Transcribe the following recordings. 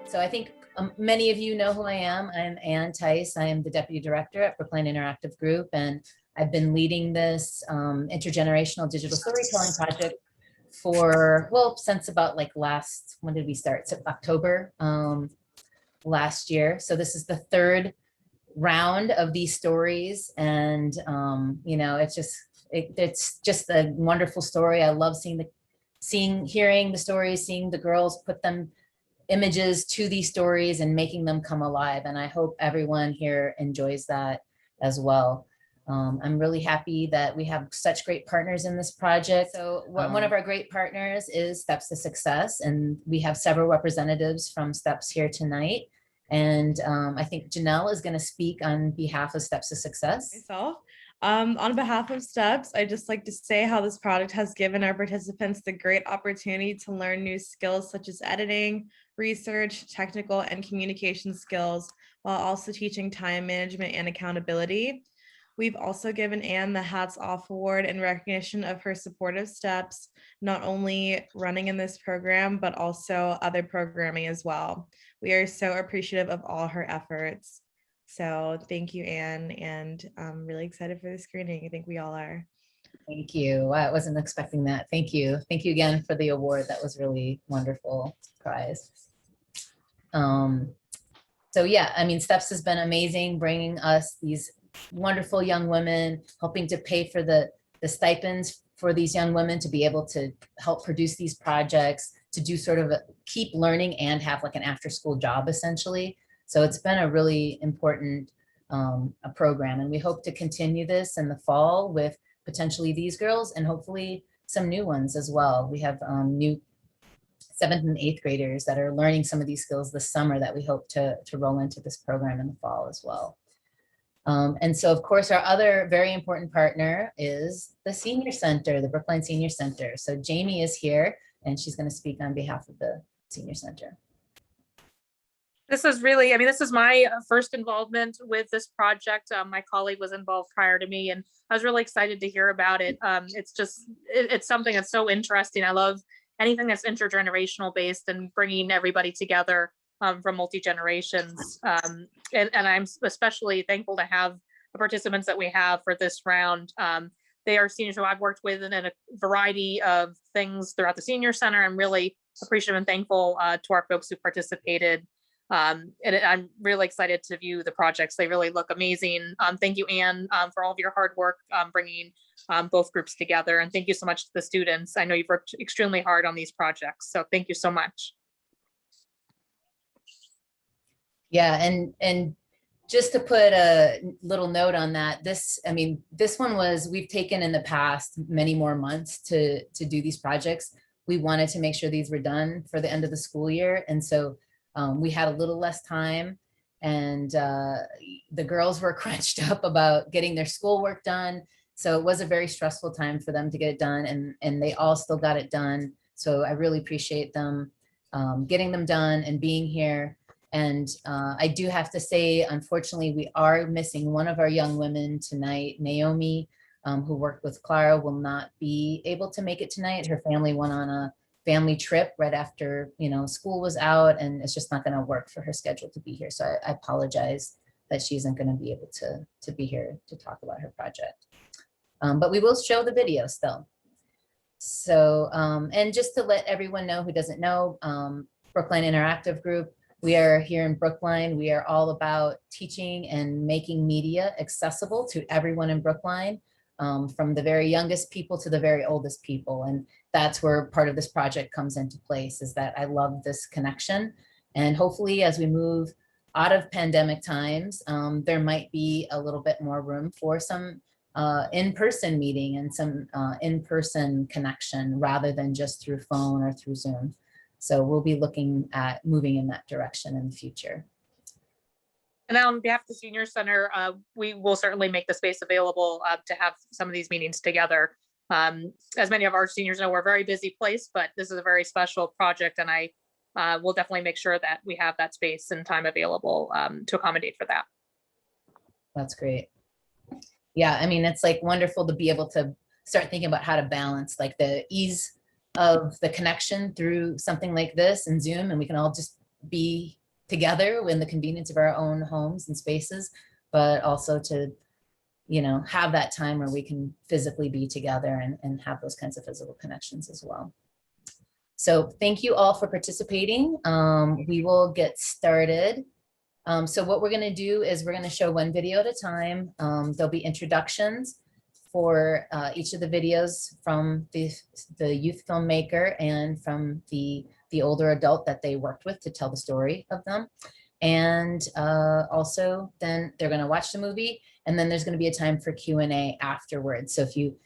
So I think many of you know who I am. I'm Ann Tice. I am the Deputy Director at Brookline Interactive Group, and I've been leading this intergenerational digital storytelling project for, well, since about like when did we start? So October last year. So this is the third round of these stories, and you know, it's just a wonderful story. I love hearing the stories, seeing the girls put them images to these stories and making them come alive. And I hope everyone here enjoys that as well. I'm really happy that we have such great partners in this project. So one of our great partners is Steps to Success, and we have several representatives from Steps here tonight. And I think Janelle is going to speak on behalf of Steps to Success. Myself. On behalf of Steps, I'd just like to say how this project has given our participants the great opportunity to learn new skills such as editing, research, technical, and communication skills, while also teaching time management and accountability. We've also given Anne the Hats Off Award in recognition of her supportive steps, not only running in this program, but also other programming as well. We are so appreciative of all her efforts. So thank you, Anne, and I'm really excited for the screening. I think we all are. Thank you. I wasn't expecting that. Thank you. Thank you again for the award. That was really wonderful. Surprise. So yeah, I mean, Steps has been amazing, bringing us these wonderful young women, helping to pay for the stipends for these young women to be able to help produce these projects, to do sort of keep learning and have like an after school job essentially. So it's been a really important a program, and we hope to continue this in the fall with potentially these girls and hopefully some new ones as well. We have new 7th and 8th graders that are learning some of these skills this summer that we hope to roll into this program in the fall as well. And so, of course, our other very important partner is the Senior Center, the Brookline Senior Center. So Jamie is here, and she's going to speak on behalf of the Senior Center. This is really, I mean, this is my first involvement with this project. My colleague was involved prior to me, and I was really excited to hear about it. It's something that's so interesting. I love anything that's intergenerational based and bringing everybody together from multi-generations. And I'm especially thankful to have the participants that we have for this round. They are seniors who I've worked with in a variety of things throughout the Senior Center. I'm really appreciative and thankful to our folks who participated. And I'm really excited to view the projects. They really look amazing. Thank you, Anne, for all of your hard work bringing both groups together. And thank you so much to the students. I know you've worked extremely hard on these projects. So thank you so much. Yeah, and just to put a little note on that, this one we've taken in the past many more months to do these projects. We wanted to make sure these were done for the end of the school year. And so we had a little less time, and the girls were crunched up about getting their schoolwork done. So it was a very stressful time for them to get it done, and they all still got it done. So I really appreciate them getting them done and being here. And I do have to say, unfortunately, we are missing one of our young women tonight. Naomi, who worked with Clara, will not be able to make it tonight. Her family went on a family trip right after, school was out, and it's just not going to work for her schedule to be here. So I apologize that she isn't going to be able to be here to talk about her project. But we will show the video still. So, and just to let everyone know who doesn't know, Brookline Interactive Group, we are here in Brookline. We are all about teaching and making media accessible to everyone in Brookline, from the very youngest people to the very oldest people. And that's where part of this project comes into place, is that I love this connection. And hopefully as we move out of pandemic times, there might be a little bit more room for some in-person meeting and some in-person connection rather than just through phone or through Zoom. So we'll be looking at moving in that direction in the future. And on behalf of the Senior Center, we will certainly make the space available to have some of these meetings together. As many of our seniors know, we're a very busy place, but this is a very special project, and I will definitely make sure that we have that space and time available to accommodate for that. That's great. Yeah, I mean, it's like wonderful to be able to start thinking about how to balance like the ease of the connection through something like this and Zoom, and we can all just be together in the convenience of our own homes and spaces, but also to, you know, have that time where we can physically be together and have those kinds of physical connections as well. So thank you all for participating. We will get started. So what we're going to do is we're going to show one video at a time. There'll be introductions for each of the videos from the youth filmmaker and from the older adult that they worked with to tell the story of them. And also then they're going to watch the movie, and then there's going to be a time for Q&A afterwards. So if you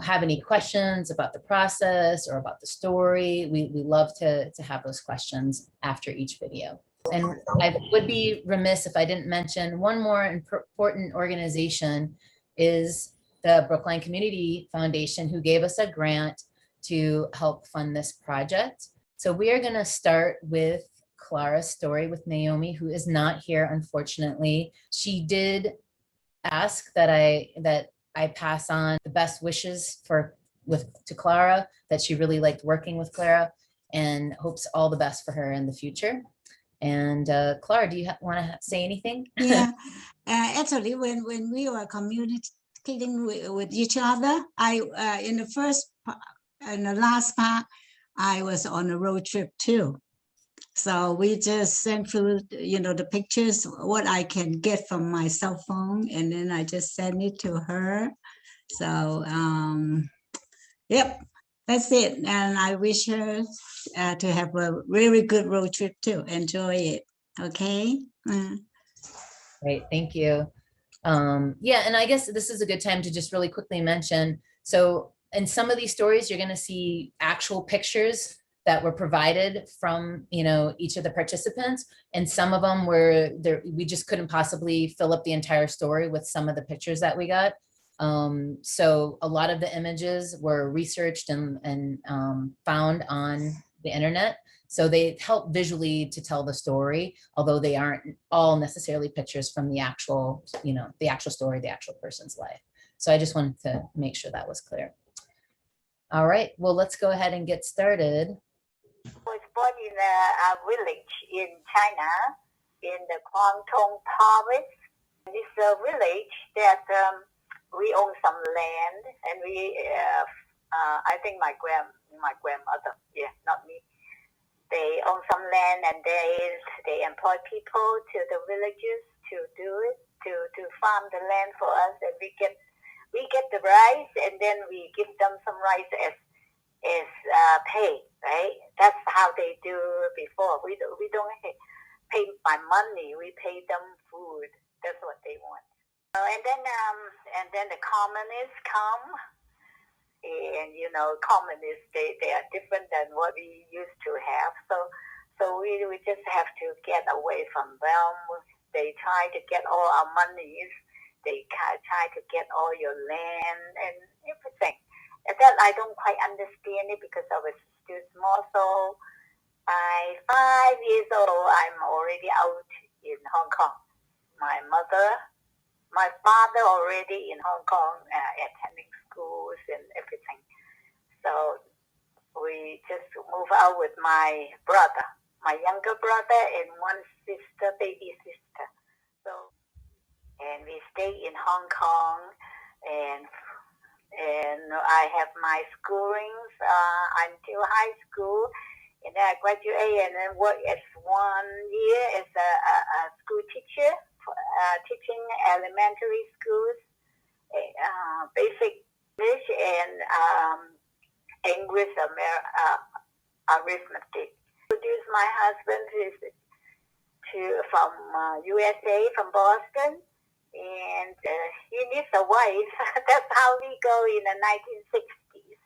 have any questions about the process or about the story, we love to have those questions after each video. And I would be remiss if I didn't mention one more important organization is the Brookline Community Foundation, who gave us a grant to help fund this project. So we are going to start with Clara's story with Naomi, who is not here, unfortunately. She did ask that I pass on the best wishes to Clara, that she really liked working with Clara and hopes all the best for her in the future. And Clara, do you want to say anything? Yeah, actually, when we were communicating with each other, I in the last part, I was on a road trip too. So we just sent through, the pictures, what I can get from my cell phone, and then I just send it to her. So, yep, that's it. And I wish her to have a really good road trip too. Enjoy it. Okay. Great, thank you. Yeah, and I guess this is a good time to just really quickly mention, so in some of these stories, you're going to see actual pictures that were provided from, each of the participants. And some of them were there, we just couldn't possibly fill up the entire story with some of the pictures that we got. So a lot of the images were researched and found on the internet. So they help visually to tell the story, although they aren't all necessarily pictures from the actual, the actual story, the actual person's life. So I just wanted to make sure that was clear. All right, well, let's go ahead and get started. I was born in a village in China, in the Guangdong province. It's a village that we own some land, and we, I think my grandmother, yeah, not me. They own some land, and they employ people to the villages to do it, to farm the land for us, and we get the rice, and then we give them some rice as pay, right? That's how they do before. We don't pay by money. We pay them food. That's what they want. And then the communists come, and communists they are different than what we used to have. So we just have to get away from them. They try to get all our monies. They try to get all your land and everything. And that I don't quite understand it because I was still small. So by 5 years old, I'm already out in Hong Kong. My father already in Hong Kong, attending schools and everything. So we just moved out with my brother, my younger brother, and one sister, baby sister. And we stay in Hong Kong, and I have my schoolings until high school, and then I graduate and then work as 1 year as a school teacher, teaching elementary schools, basic English and English arithmetic. Introduced my husband from USA, from Boston. And he needs a wife. That's how we go in the 1960s.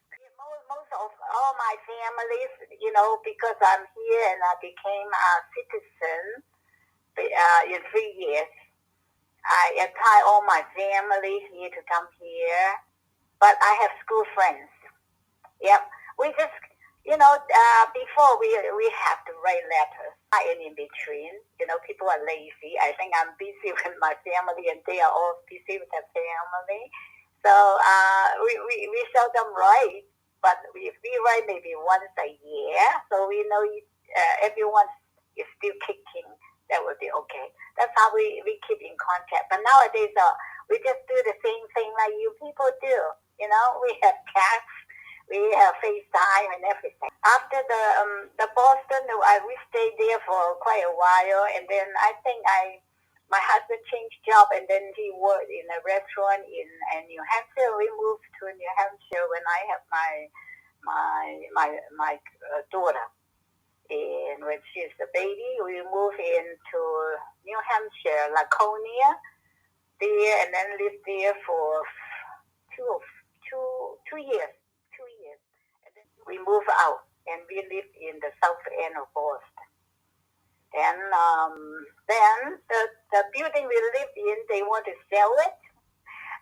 Most of all my families, because I'm here and I became a citizen in 3 years, I apply all my family here to come here. But I have school friends. Yep. We just, before we have to write letters. And in between, people are lazy. I think I'm busy with my family, and they are all busy with their family. So we seldom write, but we write maybe once a year. So we know everyone is But nowadays, we just do the same thing like you people do. You know, we have cats, we have FaceTime and everything. After the Boston, we stayed there for quite a while, and then I think my husband changed job, and then he worked in a restaurant in New Hampshire. We moved to New Hampshire when I have my daughter. And when she's a baby, we moved into New Hampshire, Laconia, there, and then lived there for two years. And then we moved out, and we lived in the south end of Boston. And then the building we lived in, they want to sell it,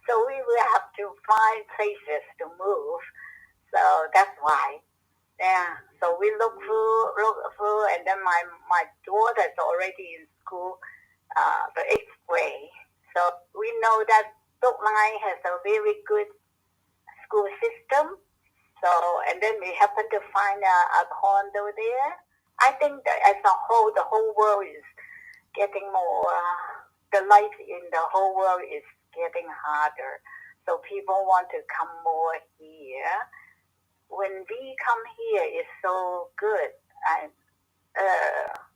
so we will have to find places to move. So that's why. Yeah. So we look through, and then my daughter's already in school, the 8th grade. So we know that Brookline has a very good school system. So, and then we happen to find a condo there. I think that as a whole, the whole world is getting more, the life in the whole world is getting harder. So people want to come more here. When we come here, it's so good. And,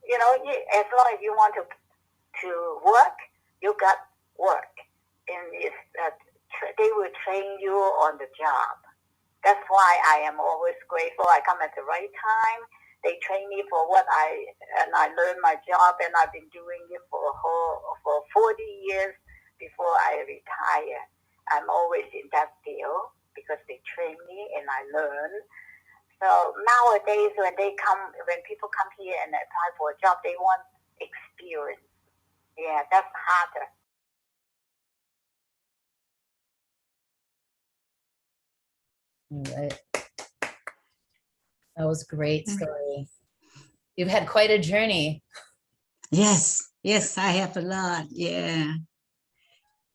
you know, as long as you want to work, you got work. And it's, they will train you on the job. That's why I am always grateful. I come at the right time. They train me for and I learned my job, and I've been doing it for 40 years before I retire. I'm always in that field because they train me and I learn. So nowadays, when people come here and apply for a job, they want experience. Yeah, that's harder. Right. That was a great story. You've had quite a journey. Yes, I have a lot. Yeah.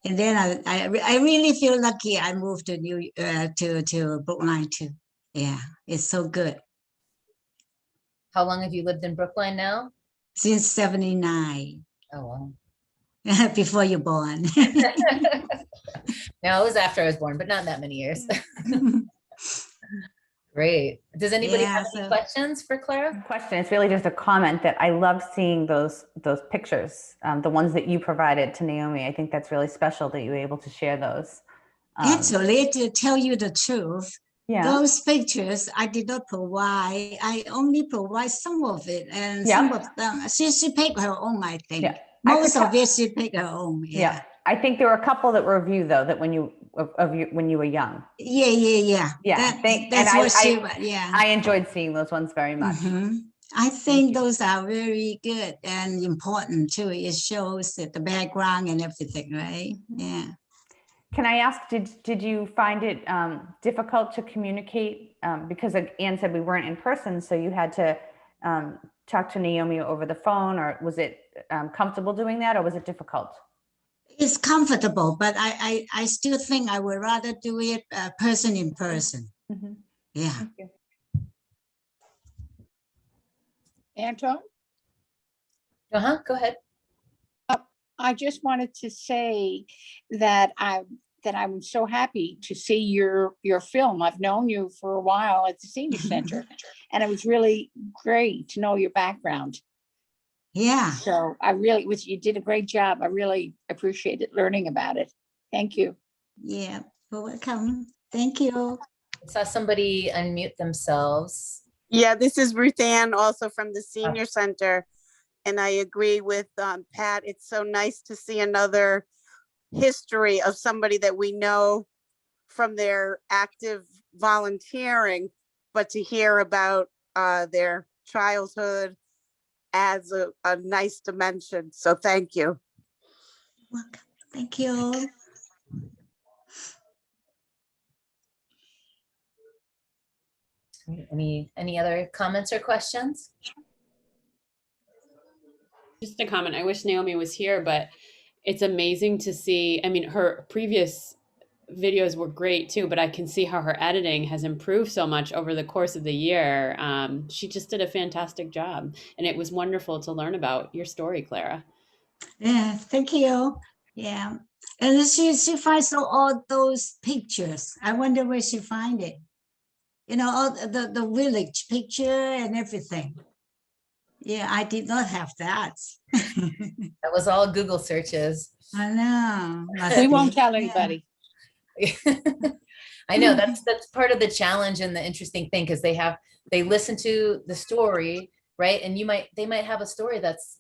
And then I really feel lucky I moved to Brookline too. Yeah, it's so good. How long have you lived in Brookline now? Since 79. Oh, wow. Before you're born. No, it was after I was born, but not that many years. Great. Does anybody have any questions for Clara? Question. It's really just a comment that I love seeing those pictures, the ones that you provided to Naomi. I think that's really special that you were able to share those. Actually, to tell you the truth, yeah. Those pictures I did not provide. I only provide some of it, and some of them she picked her own. I think most of it she picked her own. Yeah. I think there were a couple that were of you though, that when you were young. Yeah. That's what she. Yeah. I enjoyed seeing those ones very much. Mm-hmm. I think those are very good and important too. It shows that the background and everything, right? Yeah. Can I ask, did you find it difficult to communicate? Because Anne said we weren't in person, so you had to talk to Naomi over the phone, or was it comfortable doing that, or was it difficult? It's comfortable, but I still think I would rather do it person in person. Mm-hmm. Yeah. Thank you. Anton? Go ahead. I just wanted to say that I'm so happy to see your film. I've known you for a while at the Senior Center, and it was really great to know your background. Yeah. So you did a great job. I really appreciated learning about it. Thank you. Yeah, you're welcome. Thank you. I saw somebody unmute themselves. Yeah, this is Ruth Ann, also from the Senior Center. And I agree with Pat. It's so nice to see another history of somebody that we know from their active volunteering, but to hear about their childhood adds a nice dimension. So thank you. Welcome. Thank you. Any other comments or questions? Just a comment. I wish Naomi was here, but it's amazing to see. I mean, her previous videos were great too, but I can see how her editing has improved so much over the course of the year. She just did a fantastic job, and it was wonderful to learn about your story, Clara. Yeah, thank you. Yeah. And she finds all those pictures. I wonder where she find it. You know, all the village picture and everything. Yeah, I did not have that. That was all Google searches. I know. We won't tell Yeah. anybody. I know that's part of the challenge and the interesting thing, because they listen to the story, right? And they might have a story that's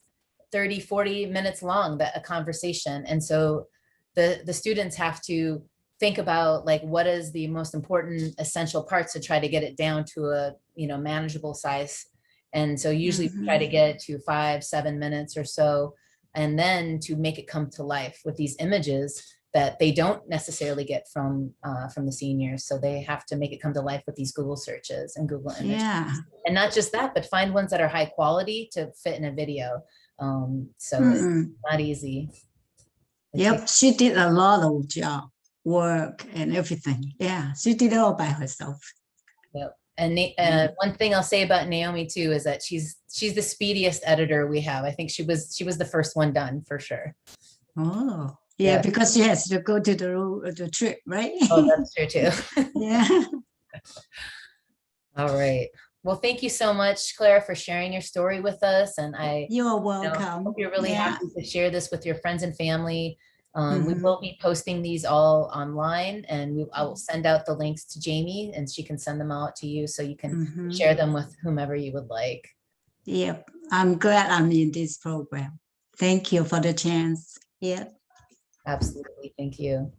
30, 40 minutes long, that a conversation. And so the students have to think about, like, what is the most important essential parts to try to get it down to a, manageable size. And so usually we try to get it to 5-7 minutes or so, and then to make it come to life with these images that they don't necessarily get from the seniors. So they have to make it come to life with these Google searches and Google images. Yeah. And not just that, but find ones that are high quality to fit in a video. So it's not easy. Yep, she did a lot of job, work and everything. Yeah, she did it all by herself. Yep. And one thing I'll say about Naomi too is that she's the speediest editor we have. I think she was the first one done for sure. Oh, yeah, because she has to go to the trip, right? Oh, that's true too. Yeah. All right. Well, thank you so much, Clara, for sharing your story with us. And You're welcome. hope you're really happy to share this with your friends and family. We Mhm. will be posting these all online, and I will send out the links to Jamie, and she can send them out to you so you can share them with whomever you would like. Yep, I'm glad I'm in this program. Thank you for the chance. Yeah. Absolutely. Thank you.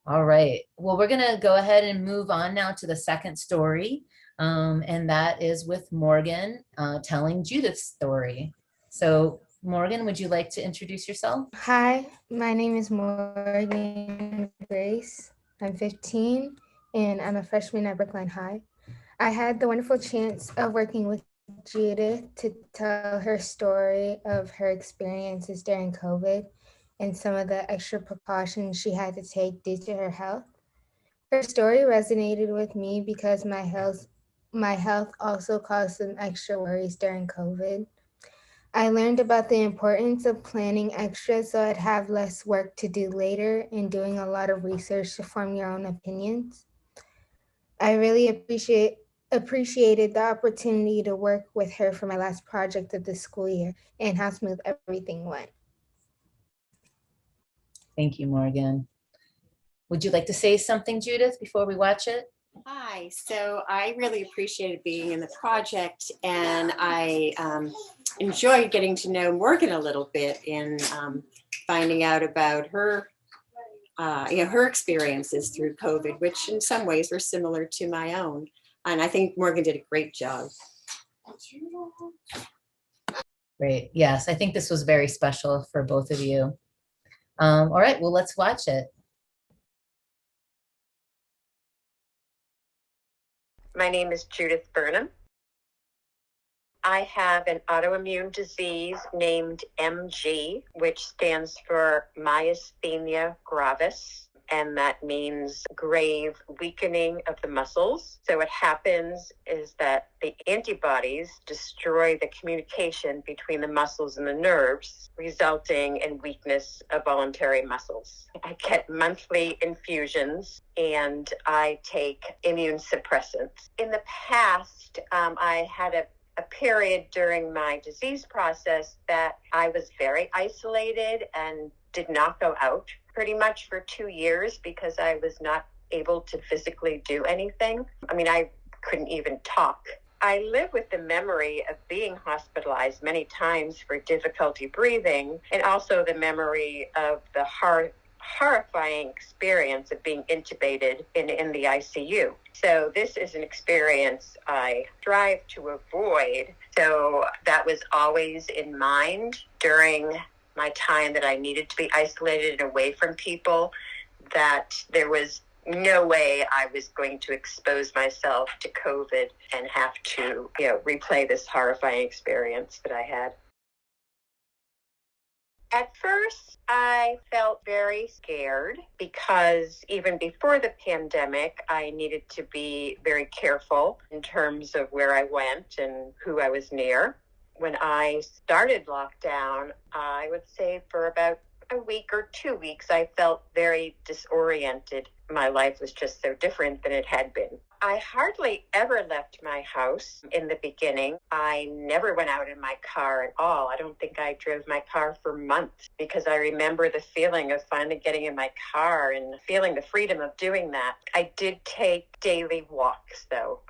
All right. Well, we're going to go ahead and move on now to the second story. And that is with Morgan telling Judith's story. So Morgan, would you like to introduce yourself? Hi, my name is Morgan Grace. I'm 15 and I'm a freshman at Brookline High. I had the wonderful chance of working with Judith to tell her story of her experiences during COVID and some of the extra precautions she had to take due to her health. Her story resonated with me because my health also caused some extra worries during COVID. I learned about the importance of planning extra so I'd have less work to do later and doing a lot of research to form your own opinions. I really appreciated the opportunity to work with her for my last project of the school year and how smooth everything went. Thank you, Morgan. Would you like to say something, Judith, before we watch it? Hi, so I really appreciated being in the project, and I enjoyed getting to know Morgan a little bit in finding out about her, her experiences through COVID, which in some ways were similar to my own. And I think Morgan did a great job. Great. Yes, I think this was very special for both of you. All right, well, let's watch it. My name is Judith Burnham. I have an autoimmune disease named MG, which stands for myasthenia gravis, and that means grave weakening of the muscles. So what happens is that the antibodies destroy the communication between the muscles and the nerves, resulting in weakness of voluntary muscles. I get monthly infusions and I take immune suppressants. In the past, I had a period during my disease process that I was very isolated and did not go out pretty much for 2 years because I was not able to physically do anything. I mean, I couldn't even talk. I live with the memory of being hospitalized many times for difficulty breathing, and also the memory of the horrifying experience of being intubated in the ICU. So this is an experience I strive to avoid. So that was always in mind during my time that I needed to be isolated and away from people, that there was no way I was going to expose myself to COVID and have to, replay this horrifying experience that I had. At first, I felt very scared because even before the pandemic, I needed to be very careful in terms of where I went and who I was near. When I started lockdown, I would say for about a week or 2 weeks, I felt very disoriented. My life was just so different than it had been. I hardly ever left my house in the beginning. I never went out in my car at all. I don't think I drove my car for months because I remember the feeling of finally getting in my car and feeling the freedom of doing that. I did take daily walks, though.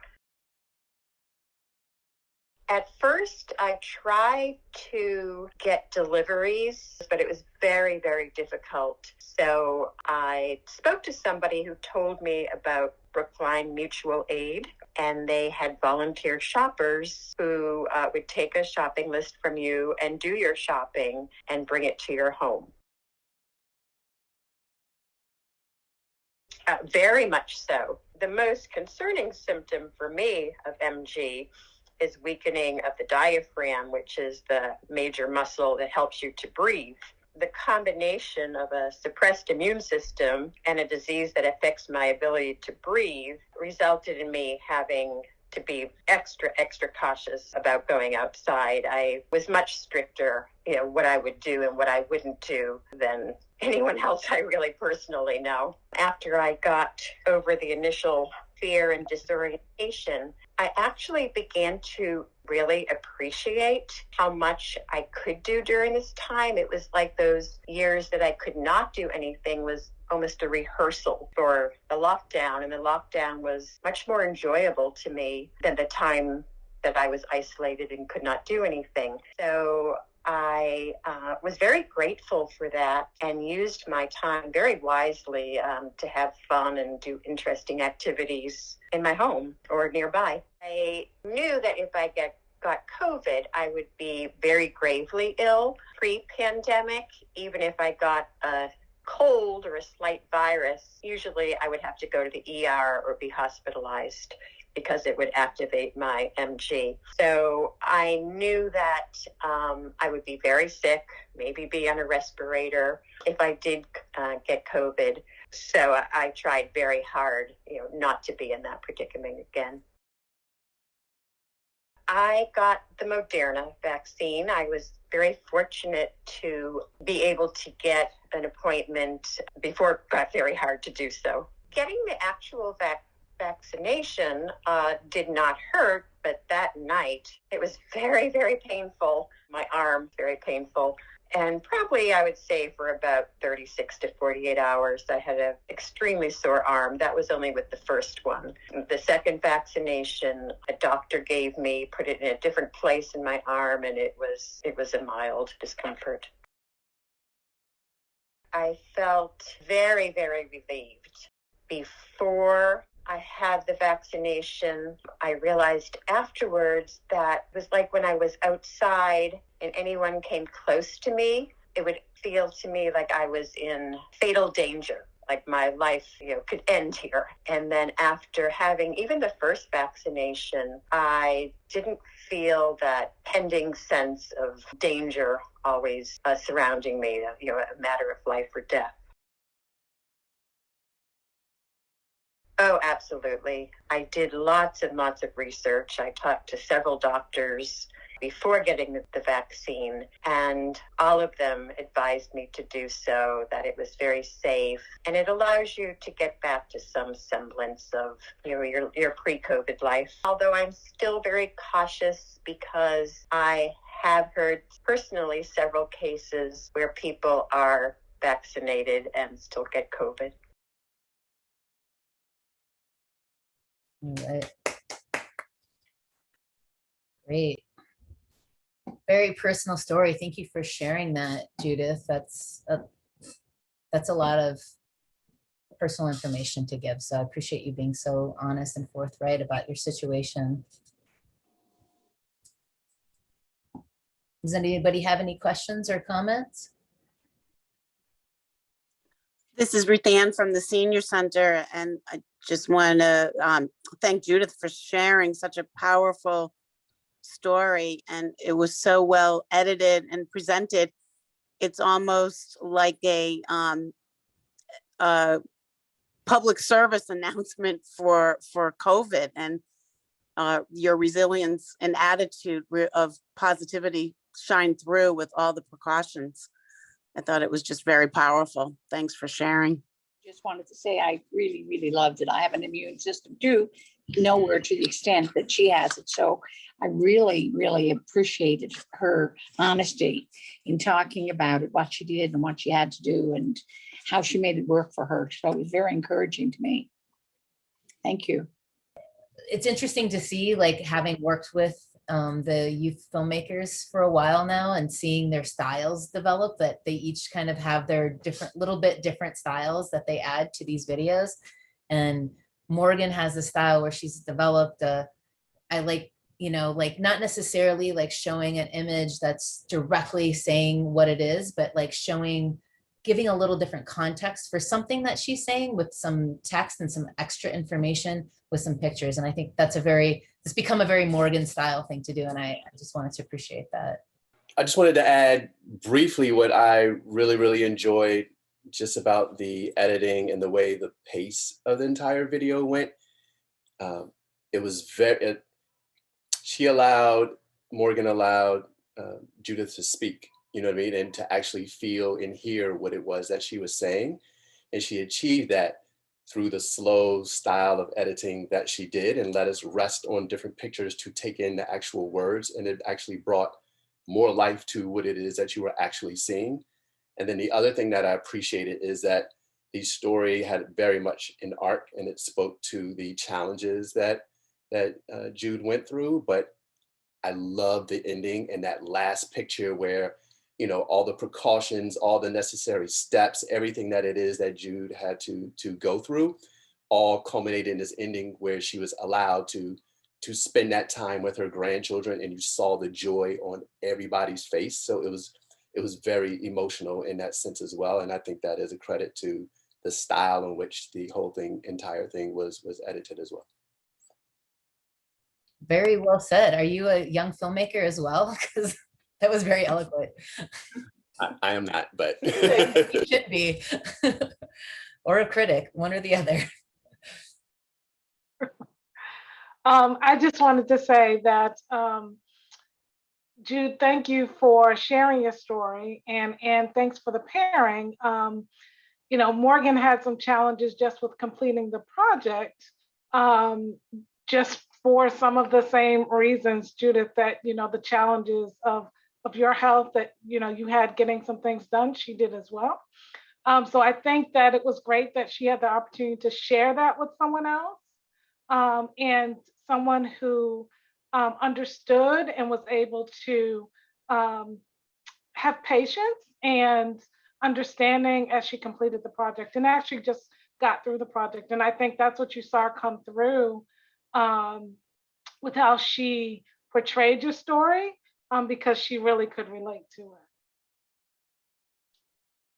At first, I tried to get deliveries, but it was very, very difficult. So I spoke to somebody who told me about Brookline Mutual Aid, and they had volunteer shoppers who would take a shopping list from you and do your shopping and bring it to your home. Very much so. The most concerning symptom for me of MG is weakening of the diaphragm, which is the major muscle that helps you to breathe. The combination of a suppressed immune system and a disease that affects my ability to breathe resulted in me having to be extra cautious about going outside. I was much stricter, what I would do and what I wouldn't do than anyone else I really personally know. After I got over the initial fear and disorientation, I actually began to really appreciate how much I could do during this time. It was like those years that I could not do anything was almost a rehearsal for the lockdown, and the lockdown was much more enjoyable to me than the time that I was isolated and could not do anything. So I was very grateful for that and used my time very wisely to have fun and do interesting activities in my home or nearby. I knew that if I got COVID, I would be very gravely ill pre-pandemic. Even if I got a cold or a slight virus, usually I would have to go to the ER or be hospitalized because it would activate my MG. So I knew that I would be very sick, maybe be on a respirator if I did get COVID. So I tried very hard, not to be in that predicament again. I got the Moderna vaccine. I was very fortunate to be able to get an appointment before it got very hard to do so. Getting the actual vaccination did not hurt, but that night it was very, very painful. My arm, very painful. And probably I would say for about 36 to 48 hours, I had an extremely sore arm. That was only with the first one. The second vaccination, a doctor gave me, put it in a different place in my arm, and it was a mild discomfort. I felt very, very relieved. Before I had the vaccination, I realized afterwards that it was like when I was outside and anyone came close to me, it would feel to me like I was in fatal danger, like my life, could end here. And then after having even the first vaccination, I didn't feel that pending sense of danger always surrounding me, a matter of life or death. Oh, absolutely. I did lots and lots of research. I talked to several doctors before getting the vaccine, and all of them advised me to do so, that it was very safe, and it allows you to get back to some semblance of your pre-COVID life. Although I'm still very cautious because I have heard personally several cases where people are vaccinated and still get COVID. All right. Great. Very personal story. Thank you for sharing that, Judith. That's a lot of personal information to give. So I appreciate you being so honest and forthright about your situation. Does anybody have any questions or comments? This is Ruth Ann from the Senior Center, and I just want to thank Judith for sharing such a powerful story, and it was so well edited and presented. It's almost like a public service announcement for COVID, and your resilience and attitude of positivity shine through with all the precautions. I thought it was just very powerful. Thanks for sharing. Just wanted to say I really, really loved it. I have an immune system too, nowhere to the extent that she has it. So I really, really appreciated her honesty in talking about it, what she did and what she had to do and how she made it work for her. So it was very encouraging to me. Thank you. It's interesting to see, like, having worked with the youth filmmakers for a while now and seeing their styles develop, that they each kind of have their little bit different styles that they add to these videos. And Morgan has a style where she's developed I like, you know, like not necessarily like showing an image that's directly saying what it is, but like giving a little different context for something that she's saying with some text and some extra information with some pictures. And I think it's become a very Morgan style thing to do. And I just wanted to appreciate that. I just wanted to add briefly what I really, really enjoyed just about the editing and the way the pace of the entire video went. It was Morgan allowed Judith to speak, you know what I mean? And to actually feel and hear what it was that she was saying. And she achieved that through the slow style of editing that she did and let us rest on different pictures to take in the actual words. And it actually brought more life to what it is that you were actually seeing. And then the other thing that I appreciated is that the story had very much an arc and it spoke to the challenges that Jude went through. But I love the ending and that last picture where, you know, all the precautions, all the necessary steps, everything that it is that Jude had to go through, all culminated in this ending where she was allowed to spend that time with her grandchildren, and you saw the joy on everybody's face. So it was very emotional in that sense as well. And I think that is a credit to the style in which the whole entire thing was edited as well. Very well said. Are you a young filmmaker as well? Because that was very eloquent. I am not, but you should be. Or a critic, one or the other. I just wanted to say that, Jude, thank you for sharing your story, and thanks for the pairing. You know, Morgan had some challenges just with completing the project, just for some of the same reasons, Judith, that, you know, the challenges of your health that, you know, you had getting some things done, she did as well. So I think that it was great that she had the opportunity to share that with someone else, and someone who understood and was able to have patience and understanding as she completed the project and actually just got through the project. And I think that's what you saw come through with how she portrayed your story, because she really could relate to it.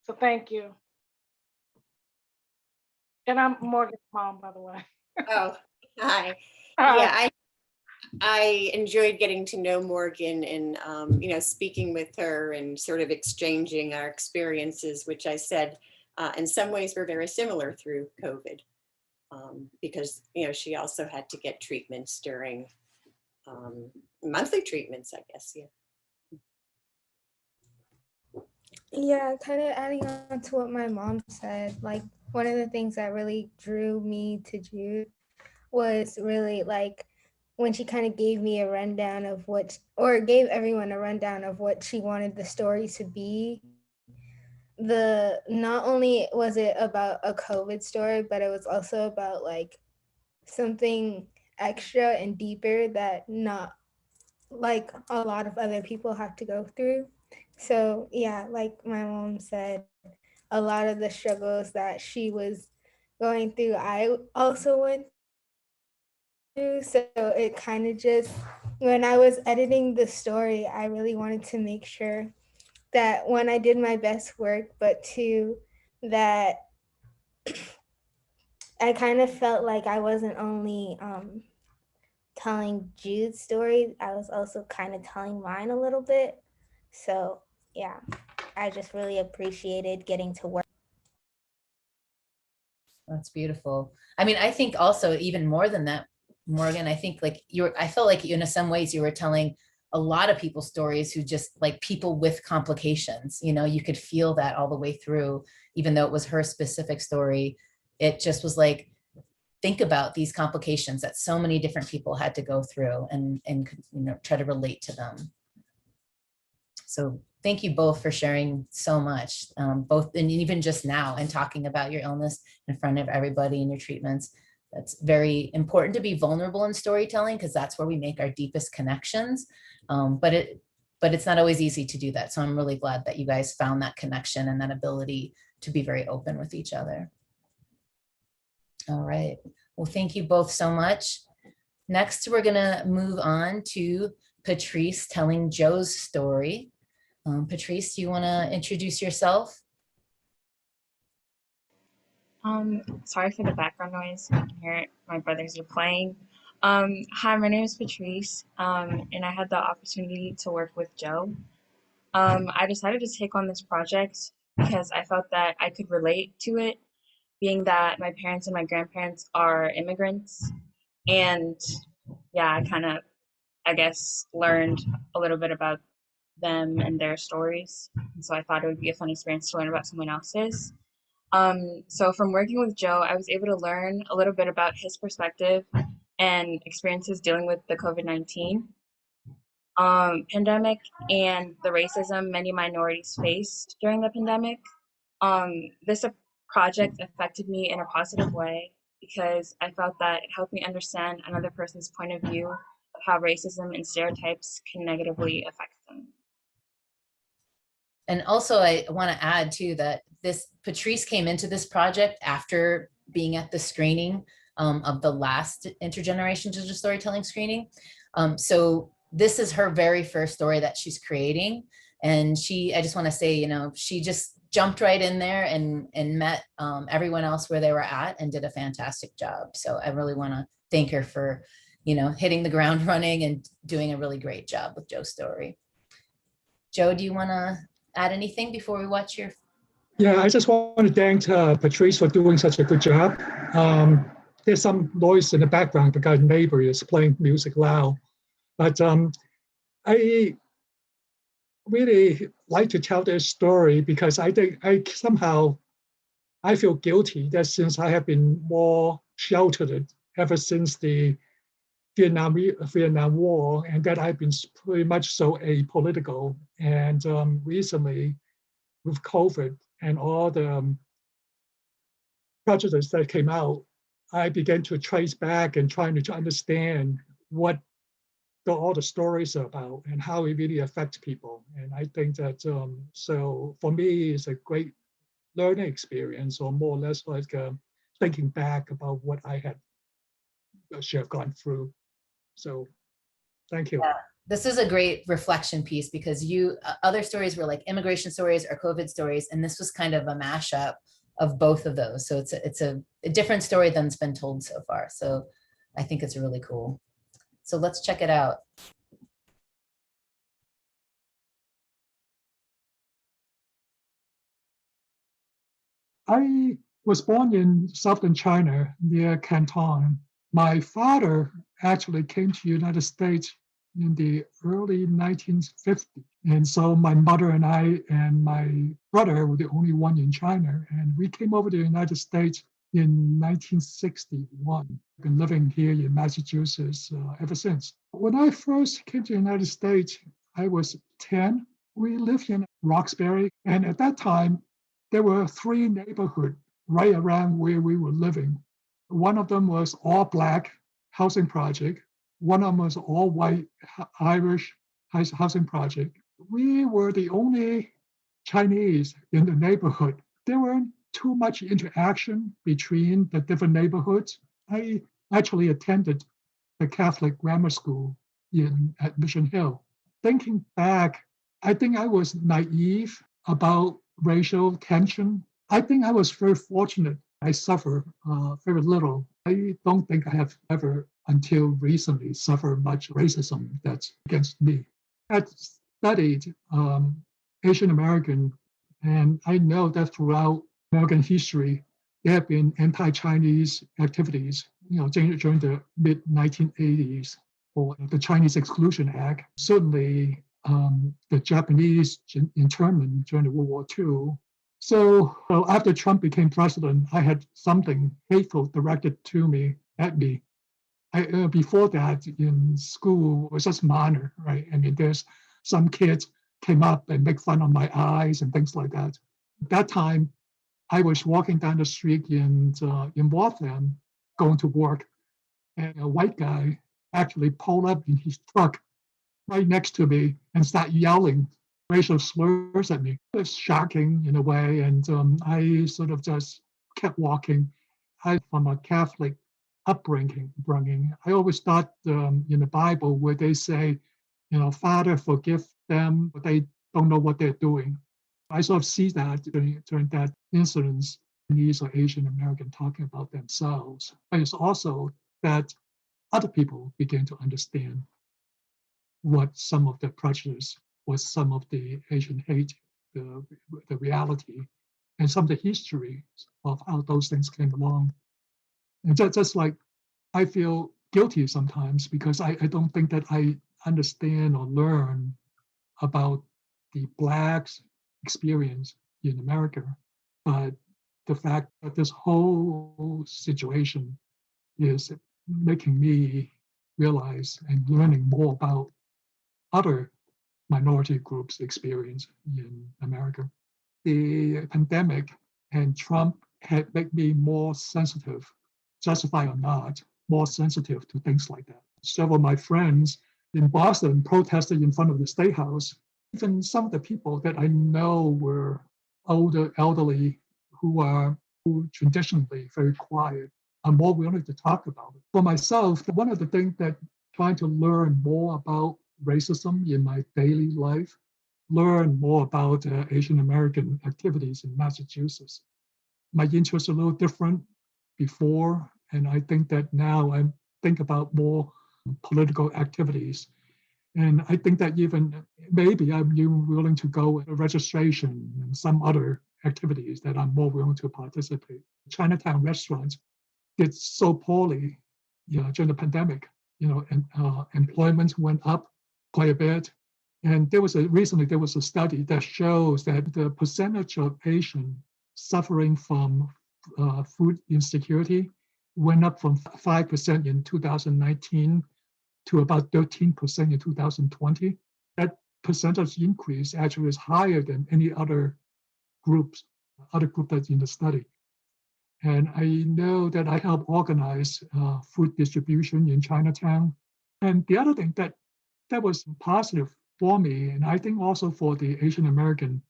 So thank you. And I'm Morgan's mom, by the way. Oh, hi. Yeah, I enjoyed getting to know Morgan and, you know, speaking with her and sort of exchanging our experiences, which I said in some ways were very similar through COVID, because, you know, she also had to get treatments during monthly treatments, I guess. Yeah. Yeah, kind of adding on to what my mom said, like one of the things that really drew me to Jude was really like when she kind of gave me a rundown of gave everyone a rundown of what she wanted the story to be. Not only was it about a COVID story, but it was also about like something extra and deeper that not like a lot of other people have to go through. So yeah, like my mom said, a lot of the struggles that she was going through, I also went through. So it kind of just, when I was editing the story, I really wanted to make sure that when I did my best work, but two, that I kind of felt like I wasn't only telling Jude's story, I was also kind of telling mine a little bit. So yeah, I just really appreciated getting to work. That's beautiful. I mean, I think also even more than that, Morgan, I think like I felt like in some ways you were telling a lot of people's stories who just like people with complications, you know, you could feel that all the way through, even though it was her specific story. It just was like, think about these complications that so many different people had to go through and you know, try to relate to them. So thank you both for sharing so much, both, and even just now, and talking about your illness in front of everybody in your treatments. That's very important, to be vulnerable in storytelling, because that's where we make our deepest connections. But it's not always easy to do that. So I'm really glad that you guys found that connection and that ability to be very open with each other. All right. Well, thank you both so much. Next, we're gonna move on to Patrice telling Joe's story. Patrice, do you wanna introduce yourself? Sorry for the background noise. You can hear it. My brothers are playing. Hi, my name is Patrice, and I had the opportunity to work with Joe. I decided to take on this project because I felt that I could relate to it, being that my parents and my grandparents are immigrants. And yeah, I guess, learned a little bit about them and their stories. And so I thought it would be a fun experience to learn about someone else's. So from working with Joe, I was able to learn a little bit about his perspective and experiences dealing with the COVID-19 pandemic and the racism many minorities faced during the pandemic. This project affected me in a positive way because I felt that it helped me understand another person's point of view of how racism and stereotypes can negatively affect them. And also I want to add too that Patrice came into this project after being at the screening of the last Intergenerational Digital Storytelling screening. So this is her very first story that she's creating. And I just want to say, you know, she just jumped right in there and met everyone else where they were at and did a fantastic job. So I really want to thank her for, you know, hitting the ground running and doing a really great job with Joe's story. Joe, do you want to add anything before we watch your? Yeah, I just want to thank Patrice for doing such a good job. There's some noise in the background because neighbor is playing music loud. But I really like to tell this story because I think I feel guilty that since I have been more sheltered ever since the Vietnam War, and that I've been pretty much so apolitical. And recently, with COVID and all the prejudice that came out, I began to trace back and trying to understand what all the stories are about and how it really affects people. And I think that, so for me, it's a great learning experience, or more or less like thinking back about what I had gone through. So thank you. Yeah. This is a great reflection piece because other stories were like immigration stories or COVID stories, and this was kind of a mashup of both of those. So it's a different story than's been told so far. So I think it's really cool. So let's check it out. I was born in southern China near Canton. My father actually came to the United States in the early 1950s. And so my mother and I and my brother were the only one in China. And we came over to the United States in 1961. I've been living here in Massachusetts ever since. When I first came to the United States, I was 10. We lived in Roxbury. And at that time, there were 3 neighborhoods right around where we were living. One of them was all Black housing project. One of them was all white Irish housing project. We were the only Chinese in the neighborhood. There weren't too much interaction between the different neighborhoods. I actually attended the Catholic grammar school at Mission Hill. Thinking back, I think I was naive about racial tension. I think I was very fortunate. I suffer very little. I don't think I have ever, until recently, suffered much racism that's against me. I studied Asian American, and I know that throughout American history, there have been anti-Chinese activities, during the mid-1980s. for the Chinese Exclusion Act. Certainly, the Japanese internment during the World War II. So after Trump became president, I had something hateful directed at me. Before that, in school, it was just minor, right? I mean, there's some kids came up and make fun of my eyes and things like that. At that time, I was walking down the street in Waltham, going to work, and a white guy actually pulled up in his truck right next to me and started yelling racial slurs at me. It was shocking in a way, and I sort of just kept walking. I'm from a Catholic upbringing. I always thought in the Bible where they say, Father, forgive them, but they don't know what they're doing. I sort of see that during that incident, Chinese or Asian American talking about themselves. But it's also that other people begin to understand what some of the prejudice was, some of the Asian hate, the reality, and some of the history of how those things came along. And just like I feel guilty sometimes because I don't think that I understand or learn about the Blacks' experience in America. But the fact that this whole situation is making me realize and learning more about other minority groups' experience in America. The pandemic and Trump had made me more sensitive, justified or not, more sensitive to things like that. Several of my friends in Boston protested in front of the State House. Even some of the people that I know were elderly, who traditionally very quiet, are more willing to talk about it. For myself, one of the things that trying to learn more about racism in my daily life, learn more about Asian American activities in Massachusetts. My interests are a little different before, and I think that now I think about more political activities. And I think that even maybe I'm even willing to go with registration and some other activities that I'm more willing to participate. Chinatown restaurants did so poorly during the pandemic, and employment went up quite a bit. And recently there was a study that shows that the percentage of Asian suffering from food insecurity went up from 5% in 2019 to about 13% in 2020. That percentage increase actually is higher than any other group that's in the study. And I know that I helped organize food distribution in Chinatown. And the other thing that was positive for me, and I think also for the Asian American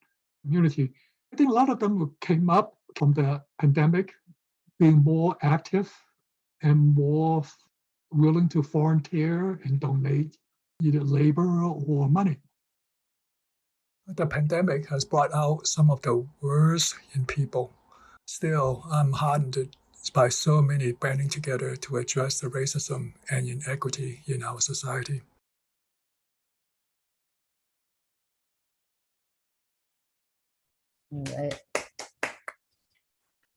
community, I think a lot of them came up from the pandemic being more active and more willing to volunteer and donate either labor or money. The pandemic has brought out some of the worst in people. Still, I'm heartened by so many banding together to address the racism and inequity in our society. Right.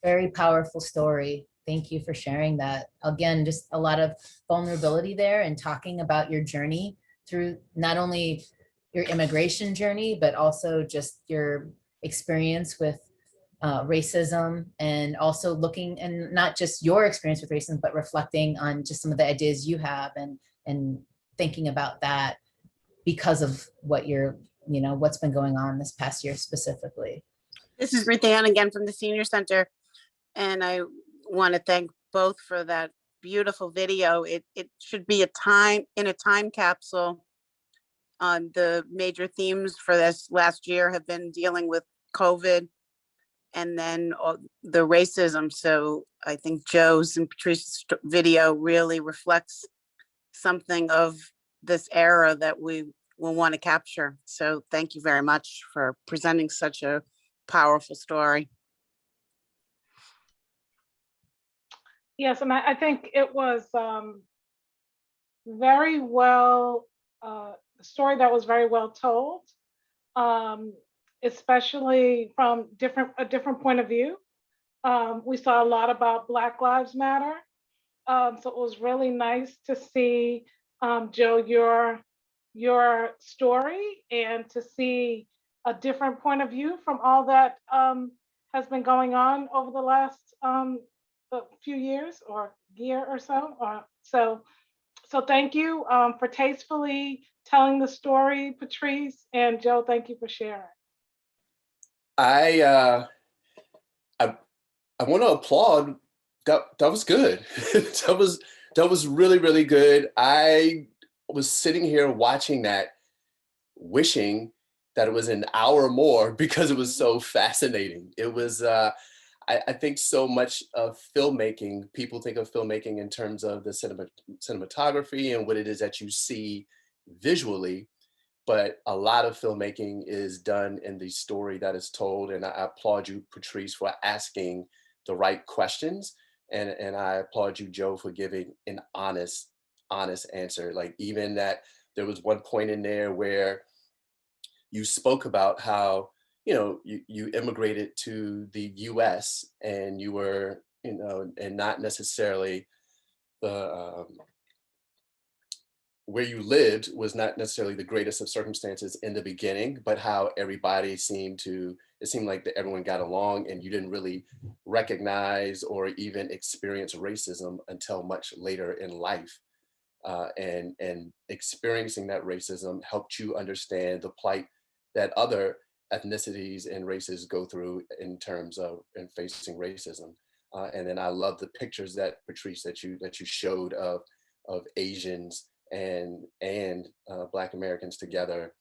Very powerful story. Thank you for sharing that. Again, just a lot of vulnerability there and talking about your journey through not only your immigration journey, but also just your experience with racism, and also looking, and not just your experience with racism, but reflecting on just some of the ideas you have and thinking about that because of what what's been going on this past year specifically. This is Brianna again from the Senior Center. And I want to thank both for that beautiful video. It should be in a time capsule. The major themes for this last year have been dealing with COVID and then the racism. So I think Joe's and Patrice's video really reflects something of this era that we will want to capture. So thank you very much for presenting such a powerful story. Yes, and I think it was very well, a story that was very well told, especially from a different point of view. We saw a lot about Black Lives Matter. So it was really nice to see Joe, your story and to see a different point of view from all that has been going on over the last few years or year or so. So thank you for tastefully telling the story, Patrice, and Joe, thank you for sharing. I want to applaud. That was good. that was really, really good. I was sitting here watching that, wishing that it was an hour more because it was so fascinating. It was, I think so much of filmmaking, people think of filmmaking in terms of the cinematography and what it is that you see visually, but a lot of filmmaking is done in the story that is told. And I applaud you, Patrice, for asking the right questions. And I applaud you, Joe, for giving an honest answer. Like even that there was one point in there where you spoke about how, you immigrated to the US and you were, and not necessarily the, where you lived was not necessarily the greatest of circumstances in the beginning, but how everybody it seemed like that everyone got along and you didn't really recognize or even experience racism until much later in life. And experiencing that racism helped you understand the plight that other ethnicities and races go through in terms of facing racism. And then I love the pictures that Patrice that you showed of Asians and Black Americans together,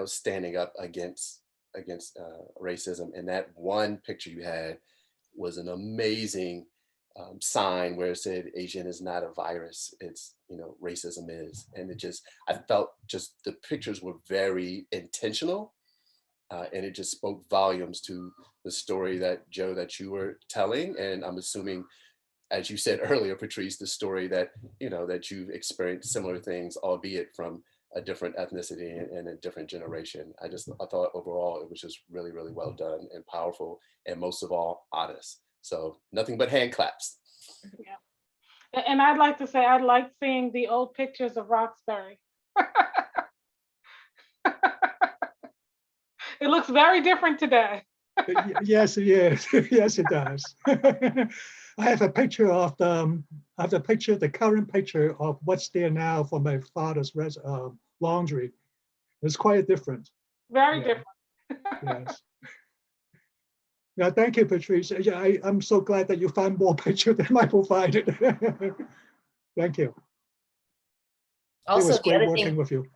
standing up against racism. And that one picture you had was an amazing sign where it said Asian is not a virus, it's racism is. And I felt just the pictures were very intentional, and it just spoke volumes to the story that Joe that you were telling. And I'm assuming, as you said earlier, Patrice, the story that that you've experienced similar things, albeit from a different ethnicity and a different generation. I thought overall it was just really, really well done and powerful, and most of all honest. So nothing but hand claps. Yeah. And I'd like to say, I like seeing the old pictures of Roxbury. It looks very different today. Yes, it is. Yes, it does. I have a picture of the current picture of what's there now for my father's laundry. It's quite different. Very different. Yes. Yeah, thank you, Patrice. Yeah, I'm so glad that you found more pictures than I provided. Thank you. Also, it was great working with you.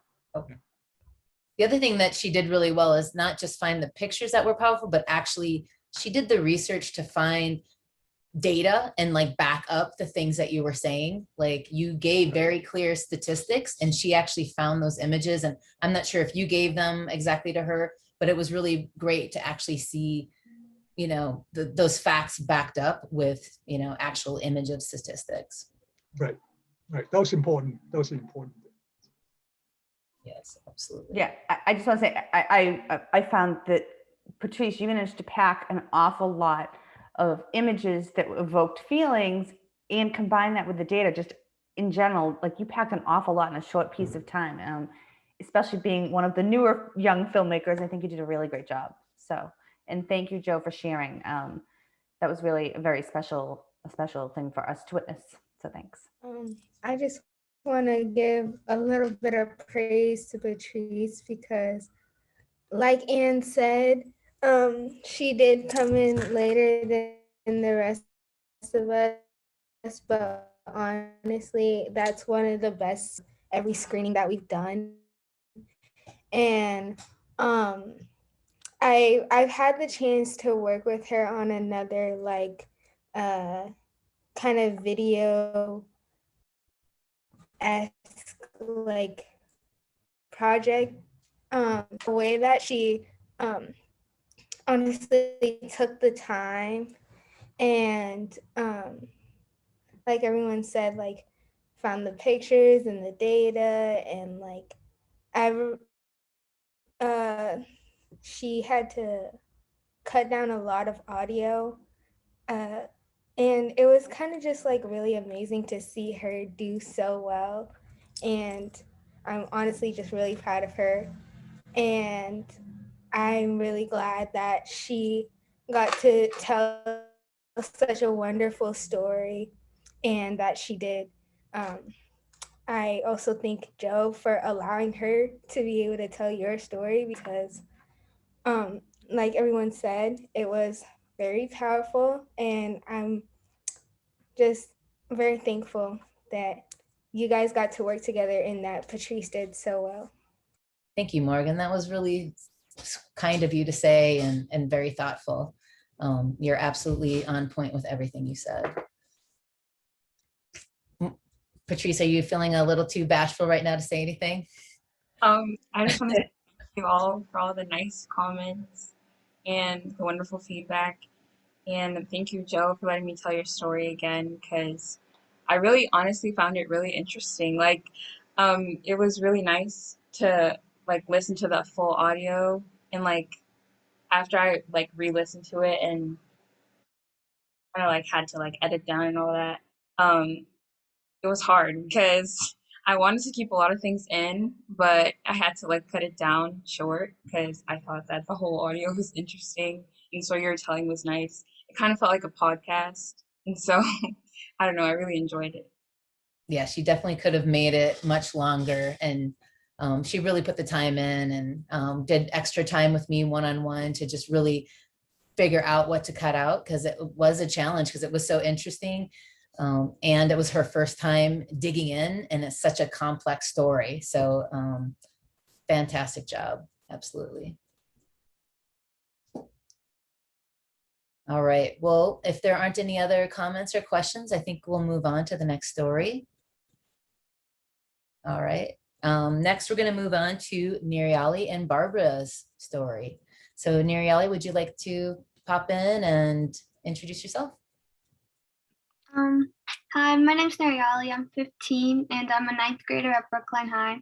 The other thing that she did really well is not just find the pictures that were powerful, but actually she did the research to find data and back up the things that you were saying. Like you gave very clear statistics and she actually found those images. And I'm not sure if you gave them exactly to her, but it was really great to actually see, those facts backed up with, actual image of statistics. Right. That was important. Yes, absolutely. Yeah, I just want to say, I found that, Patrice, you managed to pack an awful lot of images that evoked feelings and combine that with the data just in general. Like you packed an awful lot in a short piece of time, especially being one of the newer young filmmakers. I think you did a really great job. So, and thank you, Joe, for sharing. That was really a very special thing for us to witness. So thanks. I just want to give a little bit of praise to Patrice because, like Anne said, she did come in later than the rest of us, but honestly, that's one of the best every screening that we've done. And I've had the chance to work with her on another kind of video project. The way that she honestly took the time and like everyone said, found the pictures and the data and she had to cut down a lot of audio, and it was kind of just really amazing to see her do so well. and I'm honestly just really proud of her. And I'm really glad that she got to tell such a wonderful story and that she did. I also thank Joe for allowing her to be able to tell your story because, like everyone said, it was very powerful, and I'm just very thankful that you guys got to work together and that Patrice did so well. Thank you, Morgan. That was really kind of you to say and very thoughtful. You're absolutely on point with everything you said. Patrice, are you feeling a little too bashful right now to say anything? I just want to thank you all for all the nice comments and the wonderful feedback. And thank you, Joe, for letting me tell your story again, because I really honestly found it really interesting. Like, it was really nice to like listen to the full audio, and like after I like re-listened to it and kind of like had to like edit down and all that, it was hard because I wanted to keep a lot of things in, but I had to like cut it down short because I thought that the whole audio was interesting and so your telling was nice. It kind of felt like a podcast, and so I don't know, I really enjoyed it. Yeah, she definitely could have made it much longer, and she really put the time in and did extra time with me one-on-one to just really figure out what to cut out, because it was a challenge because it was so interesting. And it was her first time digging in, and it's such a complex story. So fantastic job. Absolutely. All right. Well, if there aren't any other comments or questions, I think we'll move on to the next story. All right. Next, we're going to move on to Nerialie and Barbara's story. So Nerialie, would you like to pop in and introduce yourself? Hi, my name's Nerialie. I'm 15 and I'm a 9th grader at Brookline High.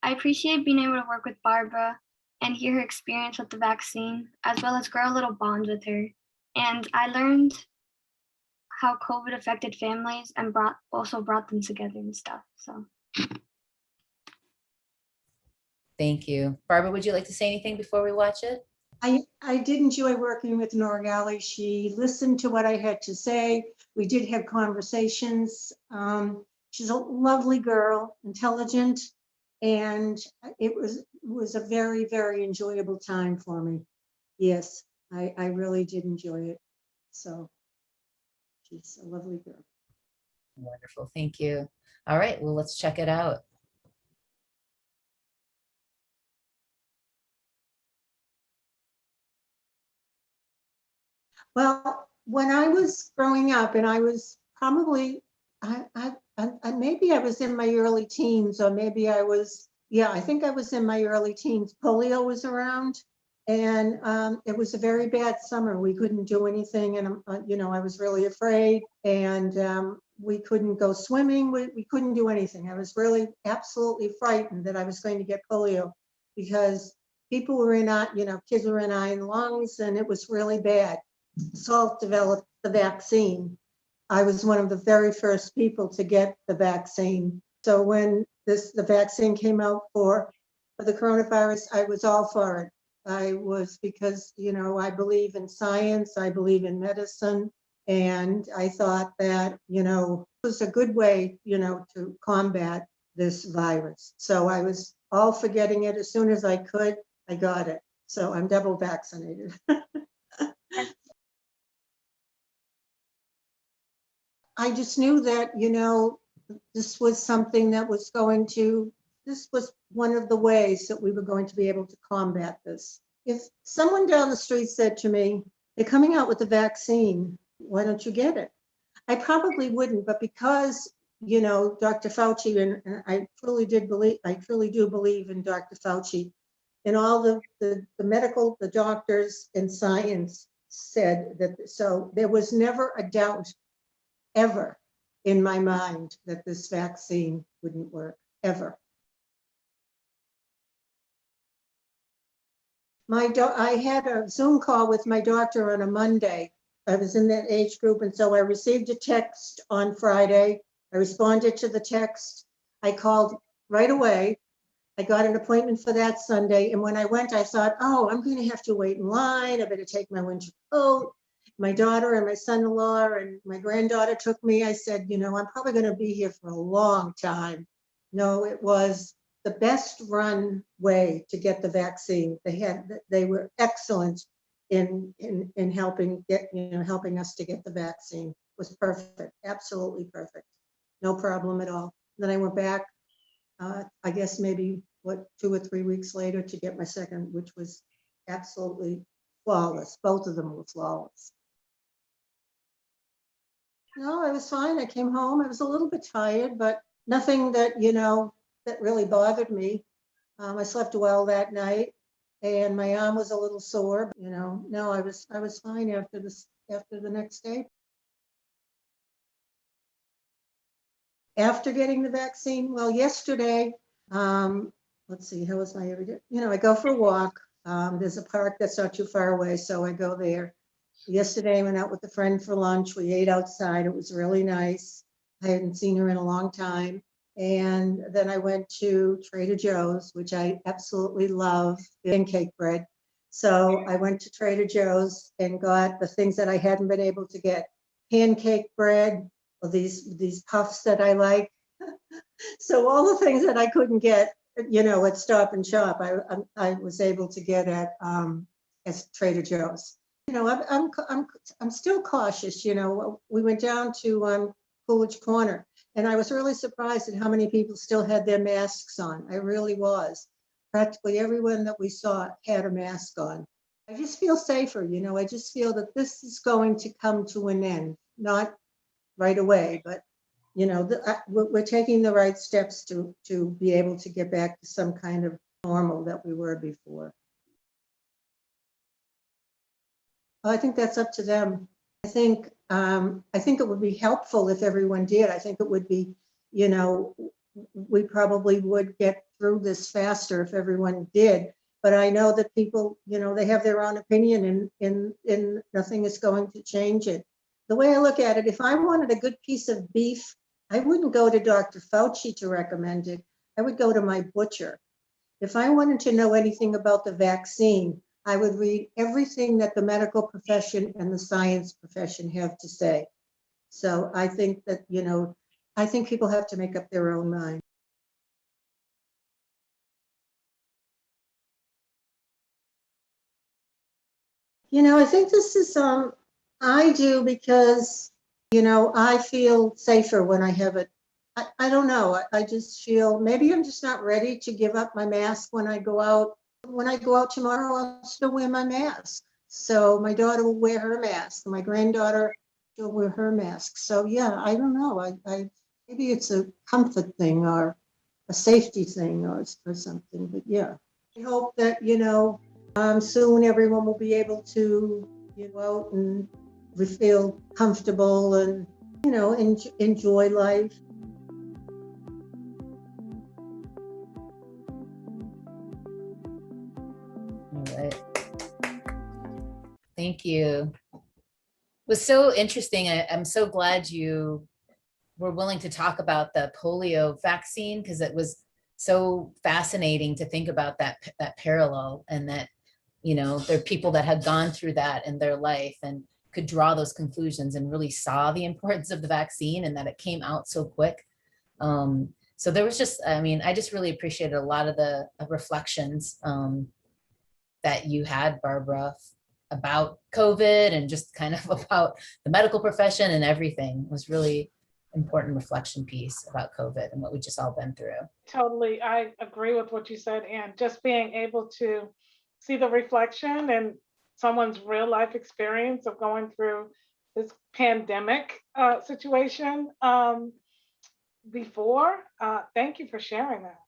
I appreciate being able to work with Barbara and hear her experience with the vaccine, as well as grow a little bond with her. And I learned how COVID affected families and also brought them together and stuff. So. Thank you. Barbara, would you like to say anything before we watch it? I did enjoy working with Nerialie. She listened to what I had to say. We did have conversations. She's a lovely girl, intelligent, and it was a very, very enjoyable time for me. Yes, I really did enjoy it. So she's a lovely girl. Wonderful. Thank you. All right. Well, let's check it out. Well, when I was growing up, and I was probably, maybe I was in my early teens, or maybe I was, yeah, I think I was in my early teens. Polio was around, and it was a very bad summer. We couldn't do anything, and I was really afraid, and we couldn't go swimming. We couldn't do anything. I was really absolutely frightened that I was going to get polio because people were in, kids were in iron lungs, and it was really bad. Salk developed the vaccine. I was one of the very first people to get the vaccine. So when the vaccine came out for the coronavirus, I was all for it. I was, because, I believe in science, I believe in medicine, and I thought that, it was a good way, to combat this virus. So I was all for getting it. As soon as I could, I got it. So I'm double vaccinated. I just knew that, this was something that was this was one of the ways that we were going to be able to combat this. If someone down the street said to me, they're coming out with the vaccine, why don't you get it? I probably wouldn't, but because, Dr. Fauci, and I truly do believe in Dr. Fauci, and all the medical, the doctors and science said that, so there was never a doubt ever in my mind that this vaccine wouldn't work, ever. I had a Zoom call with my doctor on a Monday. I was in that age group, and so I received a text on Friday. I responded to the text. I called right away. I got an appointment for that Sunday. And when I went, I thought, oh, I'm going to have to wait in line. I better take my winter coat. My daughter and my son-in-law and my granddaughter took me. I said, you know, I'm probably going to be here for a long time. No, it was the best run way to get the vaccine. They were excellent in helping helping us to get the vaccine. It was perfect, absolutely perfect. No problem at all. Then I went back, I guess maybe 2 or 3 weeks later to get my second, which was absolutely flawless. Both of them were flawless. No, I was fine. I came home. I was a little bit tired, but nothing that, that really bothered me. I slept well that night and my arm was a little sore, no, I was fine after the next day. After getting the vaccine, well, yesterday, let's see, how was my everyday? I go for a walk. There's a park that's not too far away, so I go there. Yesterday, I went out with a friend for lunch. We ate outside. It was really nice. I hadn't seen her in a long time. And then I went to Trader Joe's, which I absolutely love, pancake bread. So I went to Trader Joe's and got the things that I hadn't been able to get. Pancake bread, or these puffs that I like. So all the things that I couldn't get, at Stop and Shop, I was able to get at Trader Joe's. I'm still cautious. We went down to Coolidge Corner, and I was really surprised at how many people still had their masks on. I really was. Practically everyone that we saw had a mask on. I just feel safer. I just feel that this is going to come to an end, not right away, but we're taking the right steps to be able to get back to some kind of normal that we were before. I think that's up to them. I think it would be helpful if everyone did. I think it would be, we probably would get through this faster if everyone did. But I know that people, they have their own opinion and nothing is going to change it. The way I look at it, if I wanted a good piece of beef, I wouldn't go to Dr. Fauci to recommend it. I would go to my butcher. If I wanted to know anything about the vaccine, I would read everything that the medical profession and the science profession have to say. So I think that, I think people have to make up their own mind. I think this is, I do because, I feel safer when I have it. I don't know. I just feel, maybe I'm just not ready to give up my mask when I go out. When I go out tomorrow, I'll still wear my mask. So my daughter will wear her mask. My granddaughter will wear her mask. So yeah, I don't know. I maybe it's a comfort thing or a safety thing or something. But yeah, I hope that soon everyone will be able to go out and feel comfortable and enjoy life. Thank you. It was so interesting. I'm so glad you were willing to talk about the polio vaccine, because it was so fascinating to think about that parallel, and that, there are people that had gone through that in their life and could draw those conclusions and really saw the importance of the vaccine and that it came out so quick. So there was just, I just really appreciated a lot of the reflections that you had, Barbara, about COVID and just kind of about the medical profession and everything. It was really important reflection piece about COVID and what we just all been through. Totally, I agree with what you said, and just being able to see the reflection and someone's real life experience of going through this pandemic situation before. Thank you for sharing that.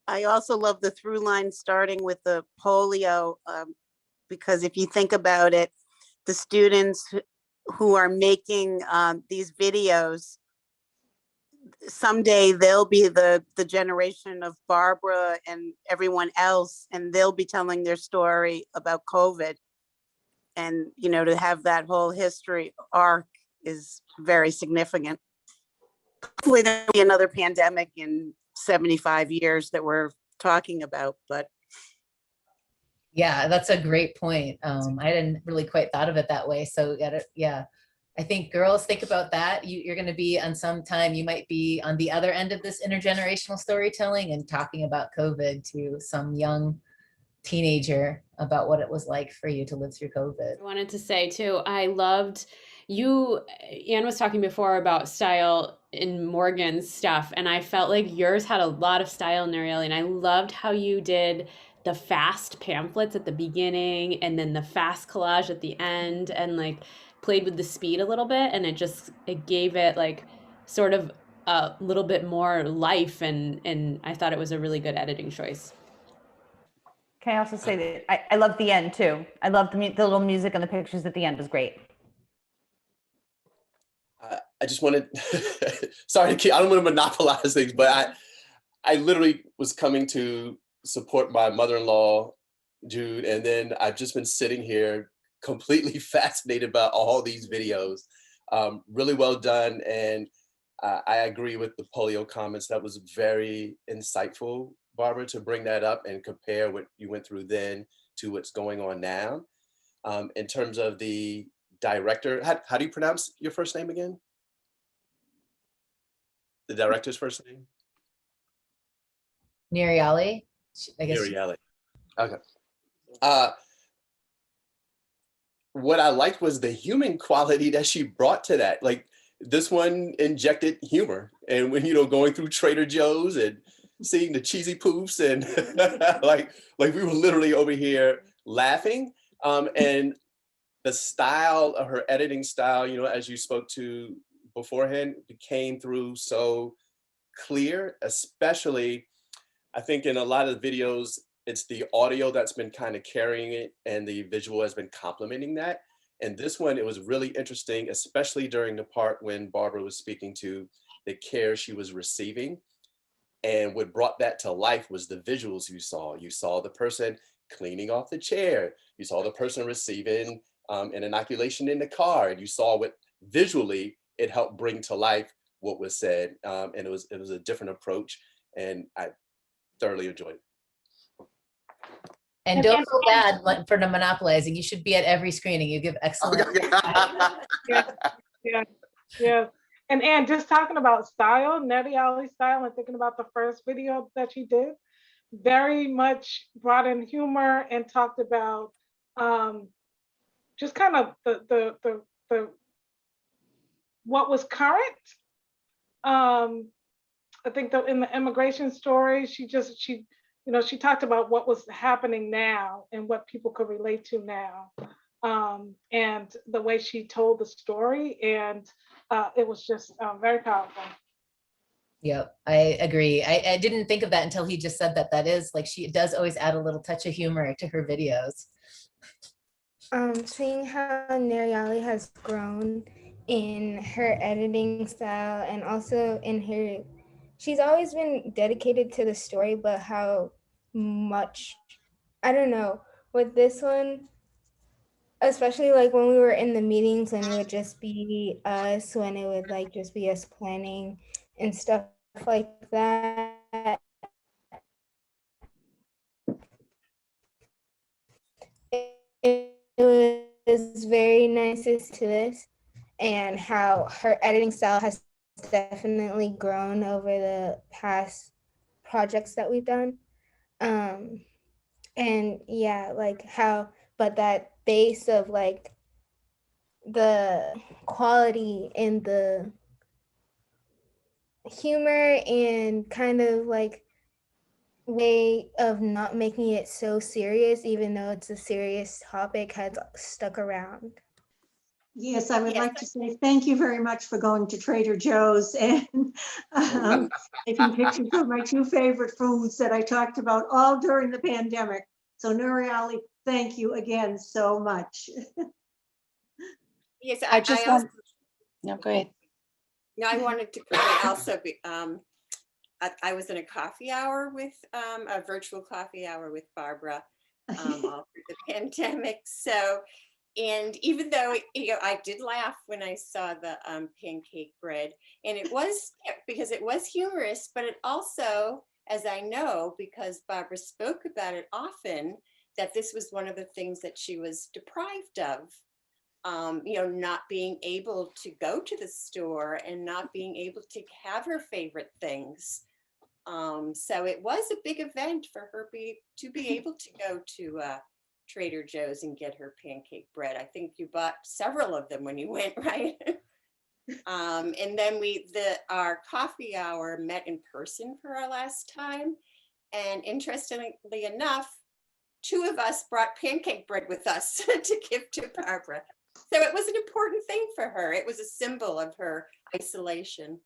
I also love the through line starting with the polio, because if you think about it, the students who are making these videos, someday they'll be the generation of Barbara and everyone else, and they'll be telling their story about COVID. And, to have that whole history arc is very significant. Hopefully there'll be another pandemic in 75 years that we're talking about, but Yeah, that's a great point. I didn't really quite thought of it that way. So yeah, I think girls think about that. You're going to be on some time, you might be on the other end of this intergenerational storytelling and talking about COVID to some young teenager about what it was like for you to live through COVID. I wanted to say too, I loved you, Anne was talking before about style in Morgan's stuff, and I felt like yours had a lot of style in Nerialie, and I loved how you did the fast pamphlets at the beginning and then the fast collage at the end, and like played with the speed a little bit, and it gave it like sort of a little bit more life, and I thought it was a really good editing choice. Can I also say that I love the end too. I love the little music and the pictures at the end was great. I just wanted, sorry, I don't want to monopolize things, but I literally was coming to support my mother-in-law, Jude, and then I've just been sitting here completely fascinated by all these videos. Really well done, and I agree with the polio comments. That was very insightful, Barbara, to bring that up and compare what you went through then to what's going on now. In terms of the director, how do you pronounce your first name again? The director's first name? Nerialie, I guess. Nerialie. Okay. What I liked was the human quality that she brought to that. Like this one injected humor, and when going through Trader Joe's and seeing the cheesy poofs and like we were literally over here laughing. And the style of her editing style, as you spoke to beforehand, came through so clear, especially I think in a lot of the videos, it's the audio that's been kind of carrying it and the visual has been complementing that. And this one, it was really interesting, especially during the part when Barbara was speaking to the care she was receiving. And what brought that to life was the visuals you saw. You saw the person cleaning off the chair. You saw the person receiving an inoculation in the car. And you saw what visually it helped bring to life what was said. And it was a different approach. And I thoroughly enjoyed it. And don't feel bad for the monopolizing. You should be at every screening. You give excellent. Yeah. And Anne, just talking about style, Nerialie style, and thinking about the first video that she did, very much brought in humor and talked about just kind of the what was current. I think that in the immigration story, she talked about what was happening now and what people could relate to now, and the way she told the story, and it was just very powerful. Yep, I agree. I didn't think of that until he just said that. That is like, she does always add a little touch of humor to her videos. Seeing how Nerialie has grown in her editing style and also in her, she's always been dedicated to the story, but how much, I don't know, with this one, especially like when we were in the meetings and it would just be us, when it would like just be us planning and stuff like that. It was very nice to this, and how her editing style has definitely grown over the past projects that we've done. And yeah, like how, but that base of like the quality and the humor and kind of like way of not making it so serious, even though it's a serious topic, has stuck around. Yes, I would like to say thank you very much for going to Trader Joe's and taking pictures of my two favorite foods that I talked about all during the pandemic. So Nerialie, thank you again so much. Yes, I just want. No, go ahead. No, I wanted to quickly also be. I was in a coffee hour with a virtual coffee hour with Barbara all through the pandemic. So And even though, I did laugh when I saw the pancake bread, and it was because it was humorous, but it also, as I know, because Barbara spoke about it often, that this was one of the things that she was deprived of. Not being able to go to the store and not being able to have her favorite things. So it was a big event for her to be able to go to Trader Joe's and get her pancake bread. I think you bought several of them when you went, right? And then our coffee hour met in person for our last time. And interestingly enough, 2 of us brought pancake bread with us to give to Barbara. So it was an important thing for her. It was a symbol of her isolation.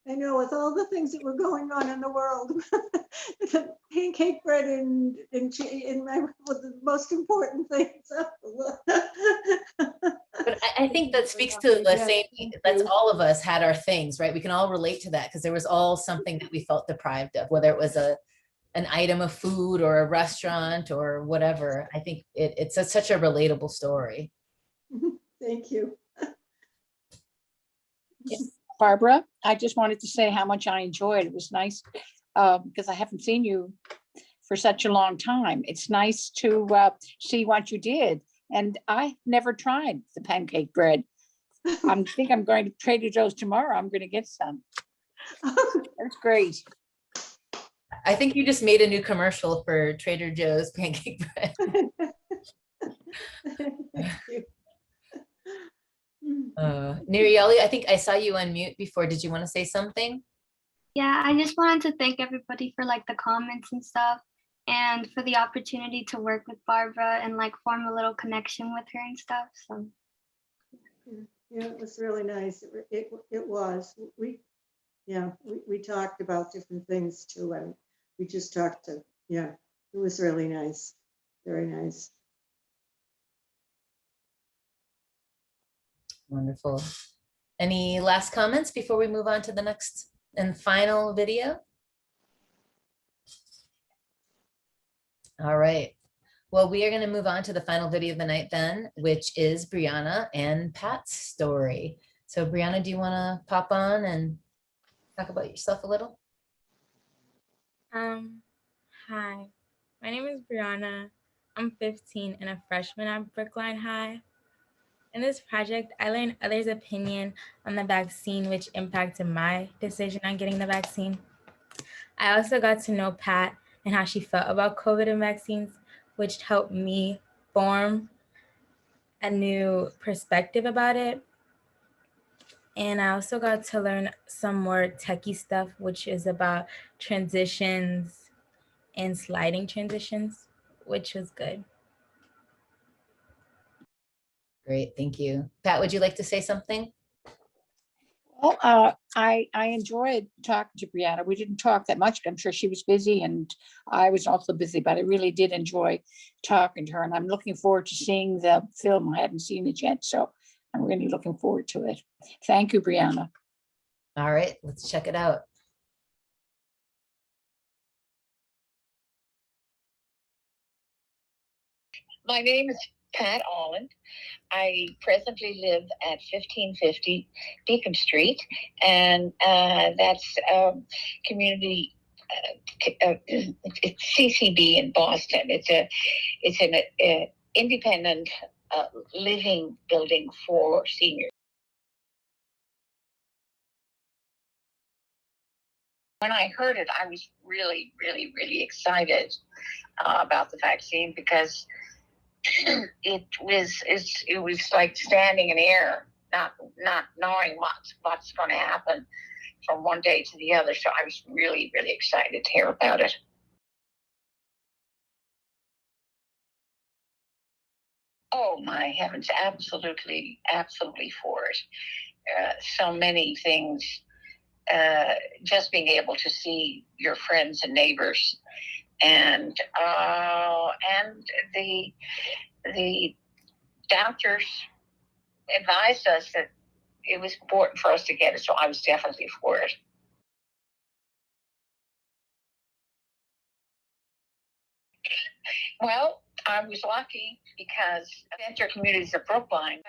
I know, with all the things that were going on in the world, the pancake bread and was the most important thing. But I think that speaks to the same, that's all of us had our things, right? We can all relate to that because there was all something that we felt deprived of, whether it was an item of food or a restaurant or whatever. I think it's such a relatable story. Thank you. Barbara, I just wanted to say how much I enjoyed. It was nice because I haven't seen you for such a long time. It's nice to see what you did. And I never tried the pancake bread. I think I'm going to Trader Joe's tomorrow. I'm going to get some. That's great. I think you just made a new commercial for Trader Joe's pancake bread. Thank you. Nerialie, I think I saw you unmute before. Did you want to say something? Yeah, I just wanted to thank everybody for like the comments and stuff, and for the opportunity to work with Barbara and like form a little connection with her and stuff. So yeah, it was really nice. It was. We talked about different things too, and we just talked to, it was really nice. Very nice. Wonderful. Any last comments before we move on to the next and final video? All right. Well, we are going to move on to the final video of the night then, which is Brianna and Pat's story. So Brianna, do you want to pop on and talk about yourself a little? Hi, my name is Brianna. I'm 15 and a freshman at Brookline High. In this project, I learned others' opinion on the vaccine, which impacted my decision on getting the vaccine. I also got to know Pat and how she felt about COVID and vaccines, which helped me form a new perspective about it. And I also got to learn some more techie stuff, which is about transitions and sliding transitions, which was good. Great, thank you. Pat, would you like to say something? Well, I enjoyed talking to Brianna. We didn't talk that much. I'm sure she was busy and I was also busy, but I really did enjoy talking to her. And I'm looking forward to seeing the film. I haven't seen it yet, so I'm really looking forward to it. Thank you, Brianna. All right, let's check it out. My name is Pat Alland. I presently live at 1550 Beacon Street, and that's community. It's CCB in Boston. It's an independent living building for seniors. When I heard it, I was really, really, really excited about the vaccine because it was like standing in air, not knowing what's going to happen from one day to the other. So I was really, really excited to hear about it. Oh my heavens, absolutely, absolutely for it. So many things, just being able to see your friends and neighbors, and the doctors advised us that it was important for us to get it, so I was definitely for it. Well, I was lucky because Center Communities of Brookline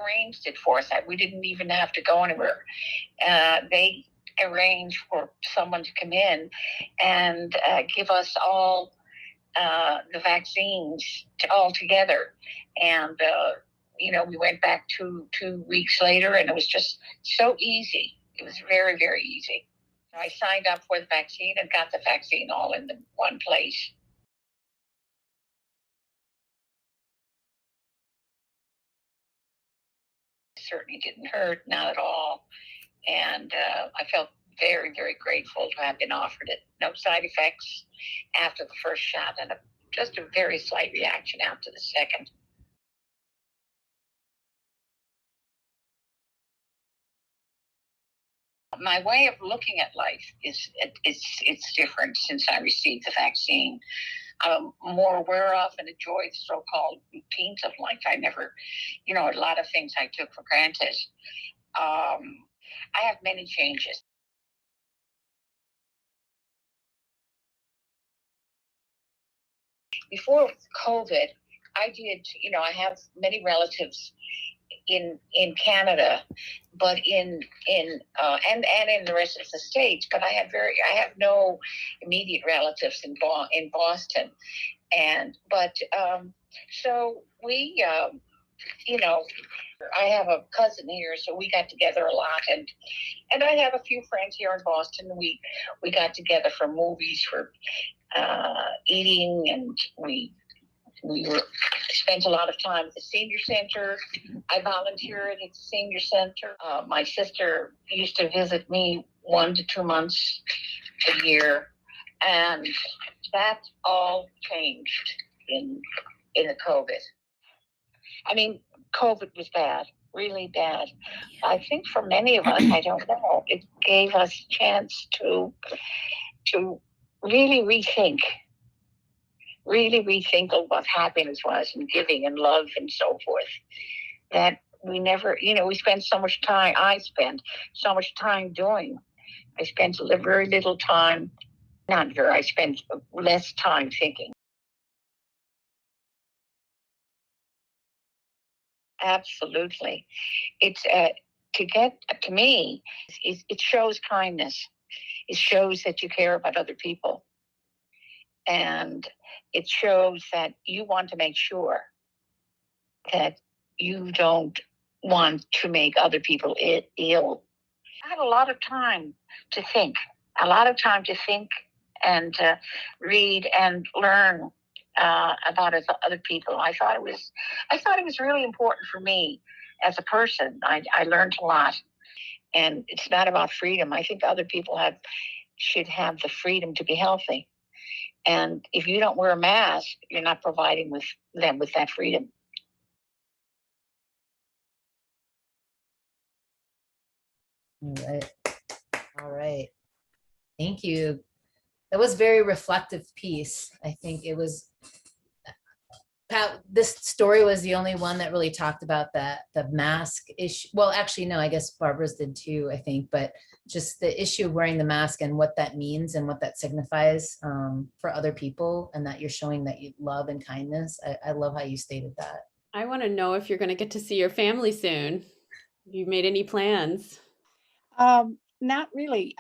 arranged it for us. We didn't even have to go anywhere. They arranged for someone to come in and give us all the vaccines all together. And, we went back two weeks later, and it was just so easy. It was very, very easy. I signed up for the vaccine and got the vaccine all in the one place. It certainly didn't hurt, not at all. And I felt very, very grateful to have been offered it. No side effects after the first shot, and just a very slight reaction after the second. My way of looking at life it's different since I received the vaccine. I'm more aware of and enjoy the so-called routines of life. I never, a lot of things I took for granted. I have many changes. Before COVID, I did, I have many relatives in Canada, but in and in the rest of the states, but I have no immediate relatives in Boston, so we I have a cousin here, so we got together a lot, and I have a few friends here in Boston. We got together for movies, for eating, and we spent a lot of time at the senior center. I volunteered at the senior center. My sister used to visit me 1 to 2 months a year, and that all changed in the COVID. I mean, COVID was bad, really bad. I think for many of us, I don't know, it gave us a chance to really rethink of what happiness was, and giving and love and so forth, that we never, we spend so much time, I spent so much time doing. I spent very little time, I spent less time thinking. Absolutely. It's to me, it shows kindness. It shows that you care about other people. And it shows that you want to make sure that you don't want to make other people ill. I had a lot of time to think, and read and learn about other people. I thought it was really important for me as a person. I learned a lot, and it's not about freedom. I think other people should have the freedom to be healthy. And if you don't wear a mask, you're not providing them with that freedom. All right. Thank you. That was very reflective piece. I think it was, Pat, this story was the only one that really talked about the mask issue. Well, actually, no, I guess Barbara's did too, I think, but just the issue of wearing the mask and what that means and what that signifies for other people, and that you're showing that you love and kindness. I love how you stated that. I want to know if you're going to get to see your family soon. Have you made any plans? Not really.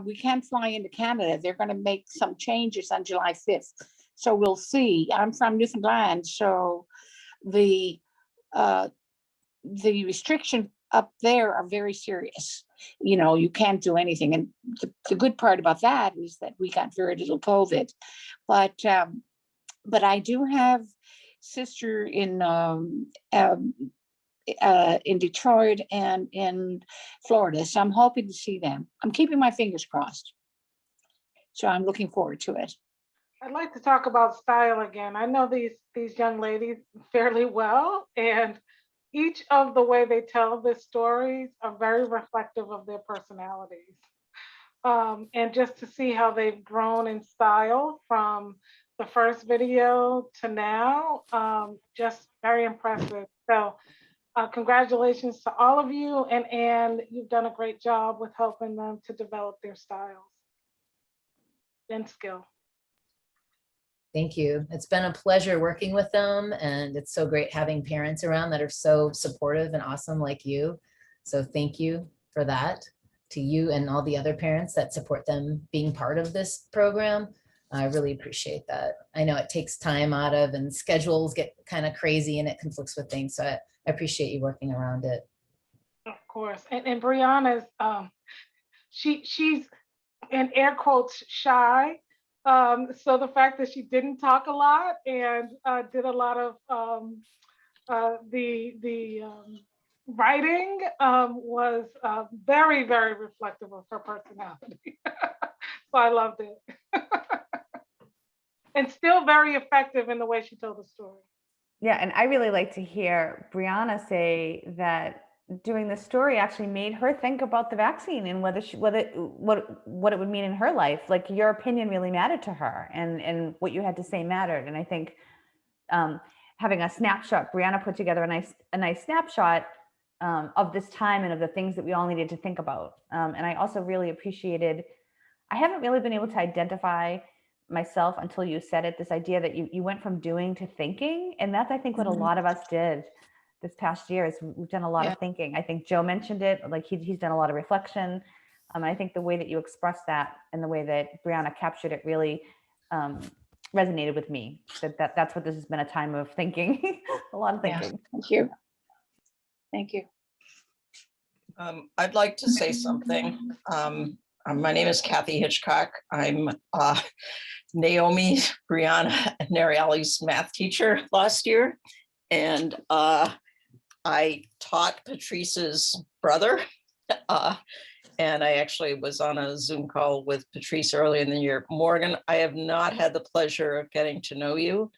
We can't fly into Canada. They're going to make some changes on July 5th. So we'll see. I'm from Newfoundland, so the restrictions up there are very serious. You can't do anything. And the good part about that is that we got very little COVID. But I do have sister in Detroit and in Florida, so I'm hoping to see them. I'm keeping my fingers crossed. So I'm looking forward to it. I'd like to talk about style again. I know these young ladies fairly well, and each of the way they tell the stories are very reflective of their personalities. And just to see how they've grown in style from the first video to now, just very impressive. So congratulations to all of you, and you've done a great job with helping them to develop their styles and skill. Thank you. It's been a pleasure working with them, and it's so great having parents around that are so supportive and awesome like you. So thank you for that, to you and all the other parents that support them being part of this program. I really appreciate that. I know it takes time out of, and schedules get kind of crazy and it conflicts with things. So I appreciate you working around it. Of course. And Brianna's, she's in air quotes shy. So the fact that she didn't talk a lot and did a lot of the writing was very, very reflective of her personality. So I loved it. And still very effective in the way she told the story. Yeah, and I really like to hear Brianna say that doing the story actually made her think about the vaccine and what it would mean in her life. Like, your opinion really mattered to her, and what you had to say mattered. And I think having a snapshot, Brianna put together a nice snapshot of this time and of the things that we all needed to think about. And I also really appreciated, I haven't really been able to identify myself until you said it, this idea that you went from doing to thinking. And that's, I think, what a lot of us did this past year, is we've done a lot of thinking. I think Joe mentioned it, like he's done a lot of reflection. I think the way that you expressed that and the way that Brianna captured it really resonated with me, that's what this has been, a time of thinking. A lot of thinking. Yeah. Thank you. Thank you. I'd like to say something. My name is Kathy Hitchcock. I'm Naomi, Brianna, and Nerialie's math teacher last year. And I taught Patrice's brother. And I actually was on a Zoom call with Patrice early in the year. Morgan, I have not had the pleasure of getting to know you.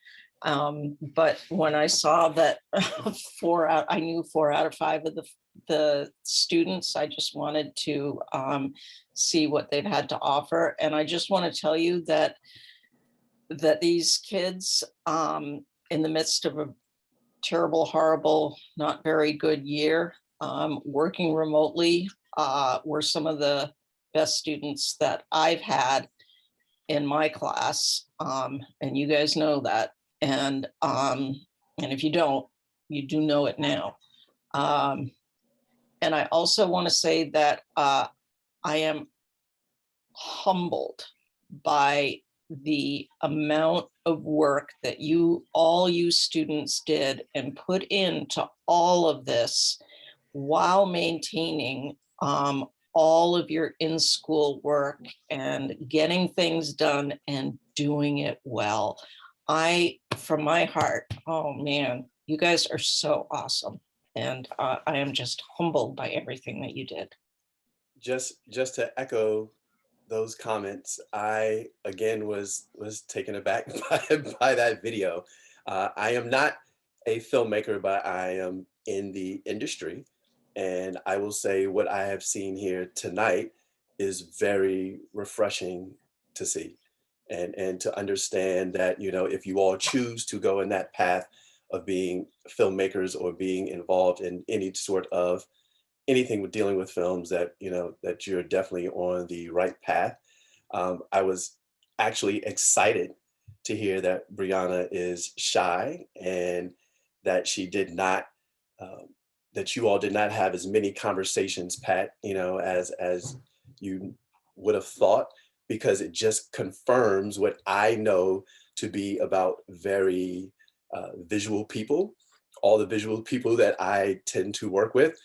But when I saw that I knew 4 out of 5 of the students, I just wanted to see what they've had to offer. And I just want to tell you that these kids, in the midst of a terrible, horrible, not very good year, working remotely, were some of the best students that I've had in my class. And you guys know that. And if you don't, you do know it now. And I also want to say that I am humbled by the amount of work that all you students did and put into all of this while maintaining all of your in-school work and getting things done and doing it well. From my heart, oh man, you guys are so awesome. And I am just humbled by everything that you did. Just to echo those comments, I again was taken aback by that video. I am not a filmmaker, but I am in the industry. And I will say what I have seen here tonight is very refreshing to see. And to understand that, if you all choose to go in that path of being filmmakers or being involved in any sort of anything with dealing with films, that, that you're definitely on the right path. I was actually excited to hear that Brianna is shy and that she did not, that you all did not have as many conversations, Pat, as you would have thought, because it just confirms what I know to be about very visual people. All the visual people that I tend to work with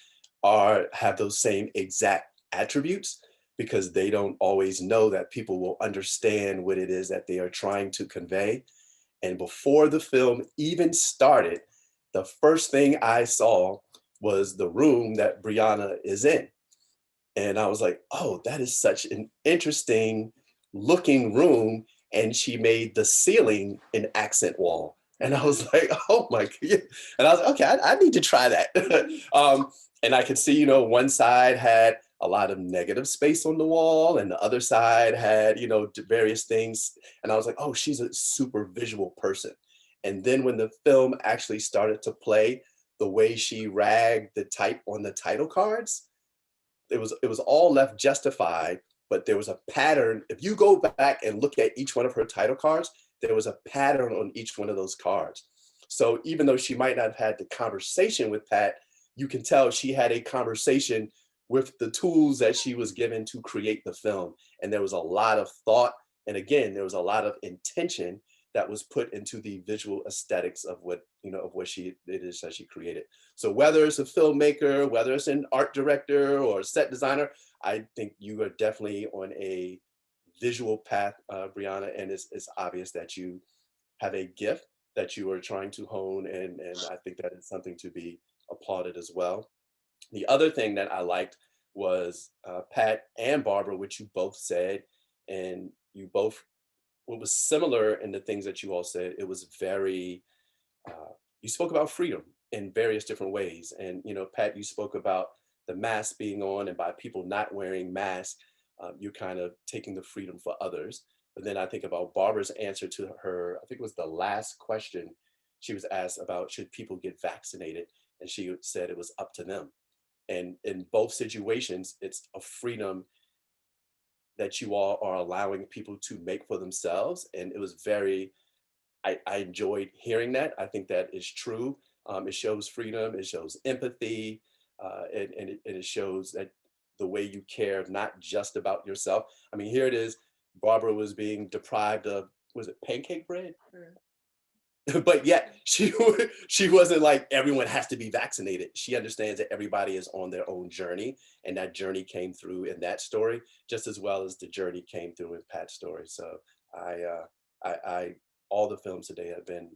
have those same exact attributes, because they don't always know that people will understand what it is that they are trying to convey. And before the film even started, the first thing I saw was the room that Brianna is in. And I was like, oh, that is such an interesting looking room. And she made the ceiling an accent wall. And I was like, oh my God. And I was like, okay, I need to try that. And I could see, one side had a lot of negative space on the wall and the other side had, various things. And I was like, oh, she's a super visual person. And then when the film actually started to play, the way she ragged the type on the title cards, it was all left justified, but there was a pattern. If you go back and look at each one of her title cards, there was a pattern on each one of those cards. So even though she might not have had the conversation with Pat, you can tell she had a conversation with the tools that she was given to create the film. And there was a lot of thought. And again, there was a lot of intention that was put into the visual aesthetics of what, of what it is that she created. So whether it's a filmmaker, whether it's an art director or a set designer, I think you are definitely on a visual path, Brianna, and it's obvious that you have a gift that you are trying to hone, and I think that is something to be applauded as well. The other thing that I liked was Pat and Barbara, which you both said, and you both, what was similar in the things that you all said, it was very, you spoke about freedom in various different ways. And, Pat, you spoke about the mask being on, and by people not wearing masks, you're kind of taking the freedom for others. But then I think about Barbara's answer to her, I think it was the last question she was asked about, should people get vaccinated? And she said it was up to them. And in both situations, it's a freedom that you all are allowing people to make for themselves. And it was very, I enjoyed hearing that. I think that is true. It shows freedom, it shows empathy, and it shows that the way you care, not just about yourself. I mean, here it is, Barbara was being deprived of, was it pancake bread? But yet she wasn't like, everyone has to be vaccinated. She understands that everybody is on their own journey, and that journey came through in that story, just as well as the journey came through in Pat's story. So I all the films today have been,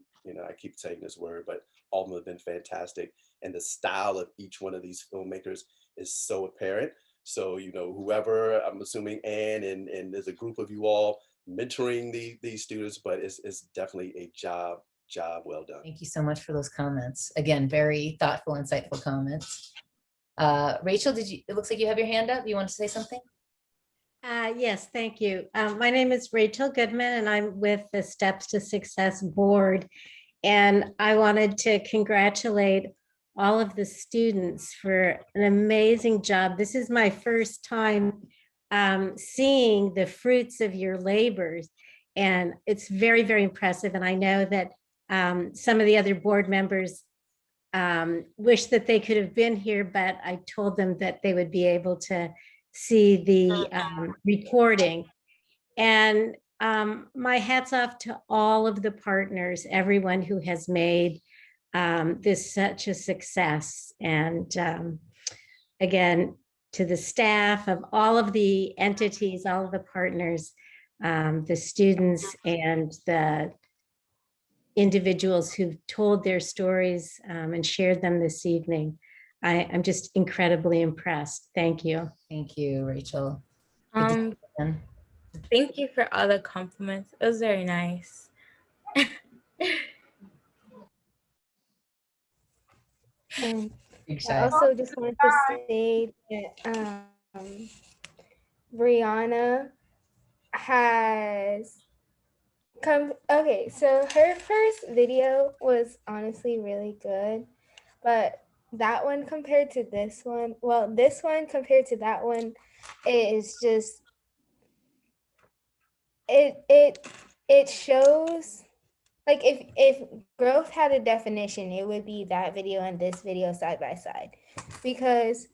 I keep saying this word, but all of them have been fantastic. And the style of each one of these filmmakers is so apparent. So, whoever, I'm assuming Anne, and there's a group of you all mentoring these students, but it's definitely a job well done. Thank you so much for those comments. Again, very thoughtful, insightful comments. Rachel, it looks like you have your hand up. You want to say something? Yes, thank you. My name is Rachel Goodman, and I'm with the Steps to Success board. And I wanted to congratulate all of the students for an amazing job. This is my first time seeing the fruits of your labors, and it's very, very impressive. And I know that some of the other board members wish that they could have been here, but I told them that they would be able to see the recording. And my hat's off to all of the partners, everyone who has made this such a success. And again, to the staff of all of the entities, all of the partners, the students, and the individuals who've told their stories and shared them this evening. I'm just incredibly impressed. Thank you. Thank you, Rachel. Thank you for all the compliments. It was very nice. I also just wanted to say that Brianna has come. Okay, so her first video was honestly really good, but that one compared to this one, well, this one compared to that one is just it shows, like, if growth had a definition, it would be that video and this video side by side. Because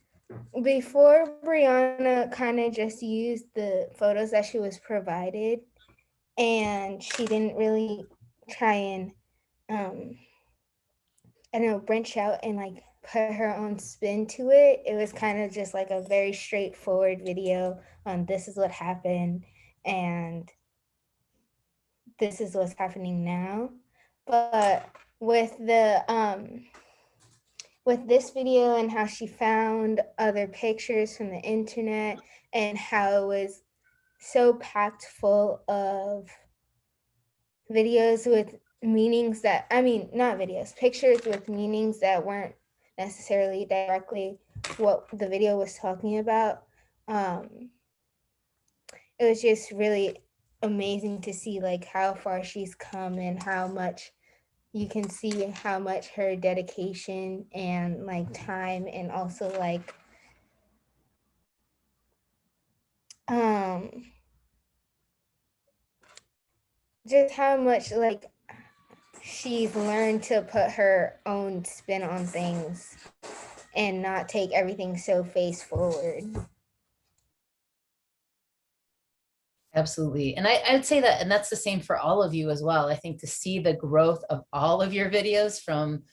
before, Brianna kind of just used the photos that she was provided, and she didn't really try and I don't know, branch out and like put her own spin to it. It was kind of just like a very straightforward video on this is what happened and this is what's happening now. But with this video and how she found other pictures from the internet and how it was so packed full of videos with meanings that, not videos, pictures with meanings that weren't necessarily directly what the video was talking about. It was just really amazing to see like how far she's come and how much you can see how much her dedication and like time and also like just how much like she's learned to put her own spin on things and not take everything so face forward. Absolutely. And I'd say that, and that's the same for all of you as well. I think to see the growth of all of your videos from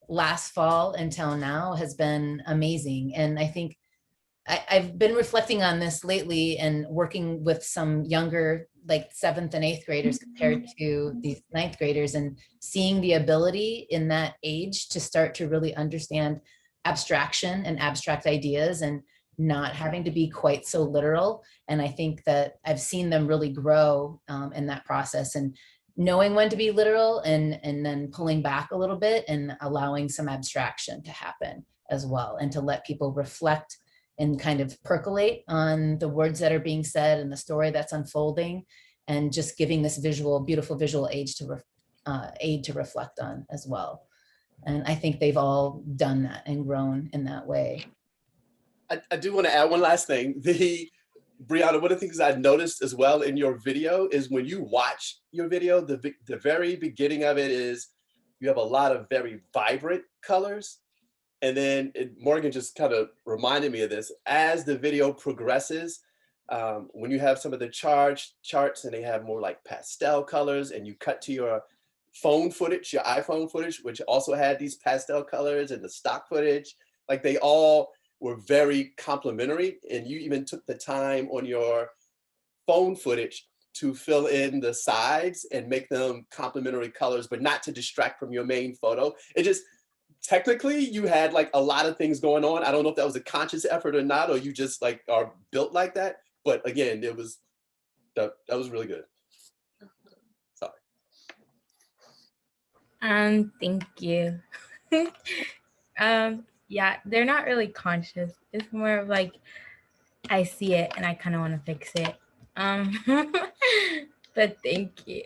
last fall until now has been amazing. And I think I've been reflecting on this lately and working with some younger, like 7th and 8th graders compared to these 9th graders, and seeing the ability in that age to start to really understand abstraction and abstract ideas and not having to be quite so literal. And I think that I've seen them really grow in that process, and knowing when to be literal and then pulling back a little bit and allowing some abstraction to happen as well, and to let people reflect and kind of percolate on the words that are being said and the story that's unfolding, and just giving this visual, beautiful visual aid to reflect on as well. And I think they've all done that and grown in that way. I do want to add one last thing. Brianna, one of the things I noticed as well in your video is when you watch your video, the very beginning of it is you have a lot of very vibrant colors. And then Morgan just kind of reminded me of this. As the video progresses, when you have some of the charts and they have more like pastel colors, and you cut to your phone footage, your iPhone footage, which also had these pastel colors, and the stock footage, like they all were very complimentary. And you even took the time on your phone footage to fill in the sides and make them complementary colors, but not to distract from your main photo. It just, technically you had like a lot of things going on. I don't know if that was a conscious effort or not, or you just like are built like that. But again, it was, that was really good. Sorry. Thank you. Yeah, they're not really conscious. It's more of like, I see it and I kind of want to fix it. But thank you.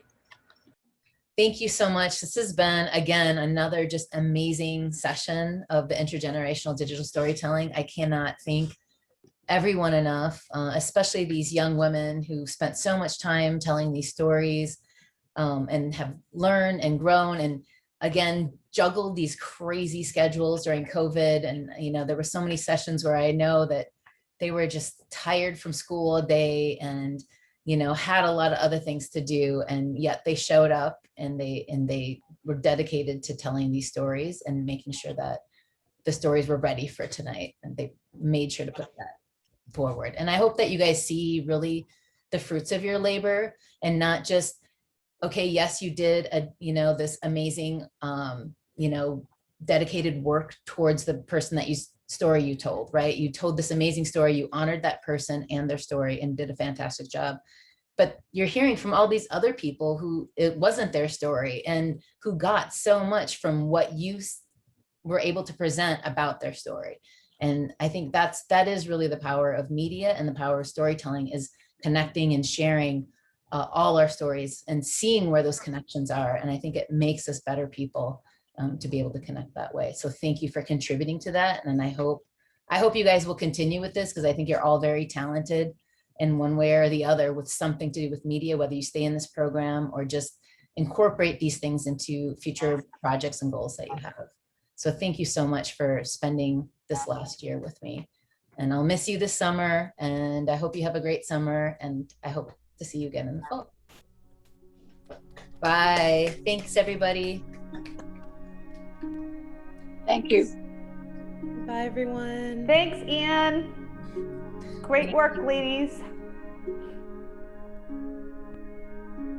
Thank you so much. This has been, again, another just amazing session of the intergenerational digital storytelling. I cannot thank everyone enough, especially these young women who spent so much time telling these stories and have learned and grown, and again, juggled these crazy schedules during COVID. And, you know, there were so many sessions where I know that they were just tired from school all day and, you know, had a lot of other things to do, and yet they showed up and they were dedicated to telling these stories and making sure that the stories were ready for tonight, and they made sure to put that forward. And I hope that you guys see really the fruits of your labor, and not just, okay, yes, you did this amazing dedicated work towards the person that story you told, right? You told this amazing story, you honored that person and their story and did a fantastic job. But you're hearing from all these other people who it wasn't their story and who got so much from what you were able to present about their story. And I think that is really the power of media, and the power of storytelling is connecting and sharing all our stories and seeing where those connections are. And I think it makes us better people to be able to connect that way. So thank you for contributing to that. And I hope you guys will continue with this, because I think you're all very talented in one way or the other with something to do with media, whether you stay in this program or just incorporate these things into future projects and goals that you have. So thank you so much for spending this last year with me. And I'll miss you this summer, and I hope you have a great summer, and I hope to see you again in the fall. Bye. Thanks, everybody. Thank you. Bye, everyone. Thanks, Ian. Great work, ladies.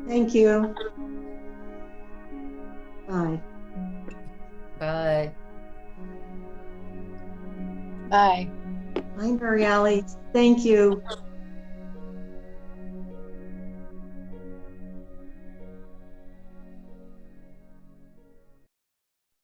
Thank you. Bye. Bye. Bye. Bye, Nerialie. Thank you.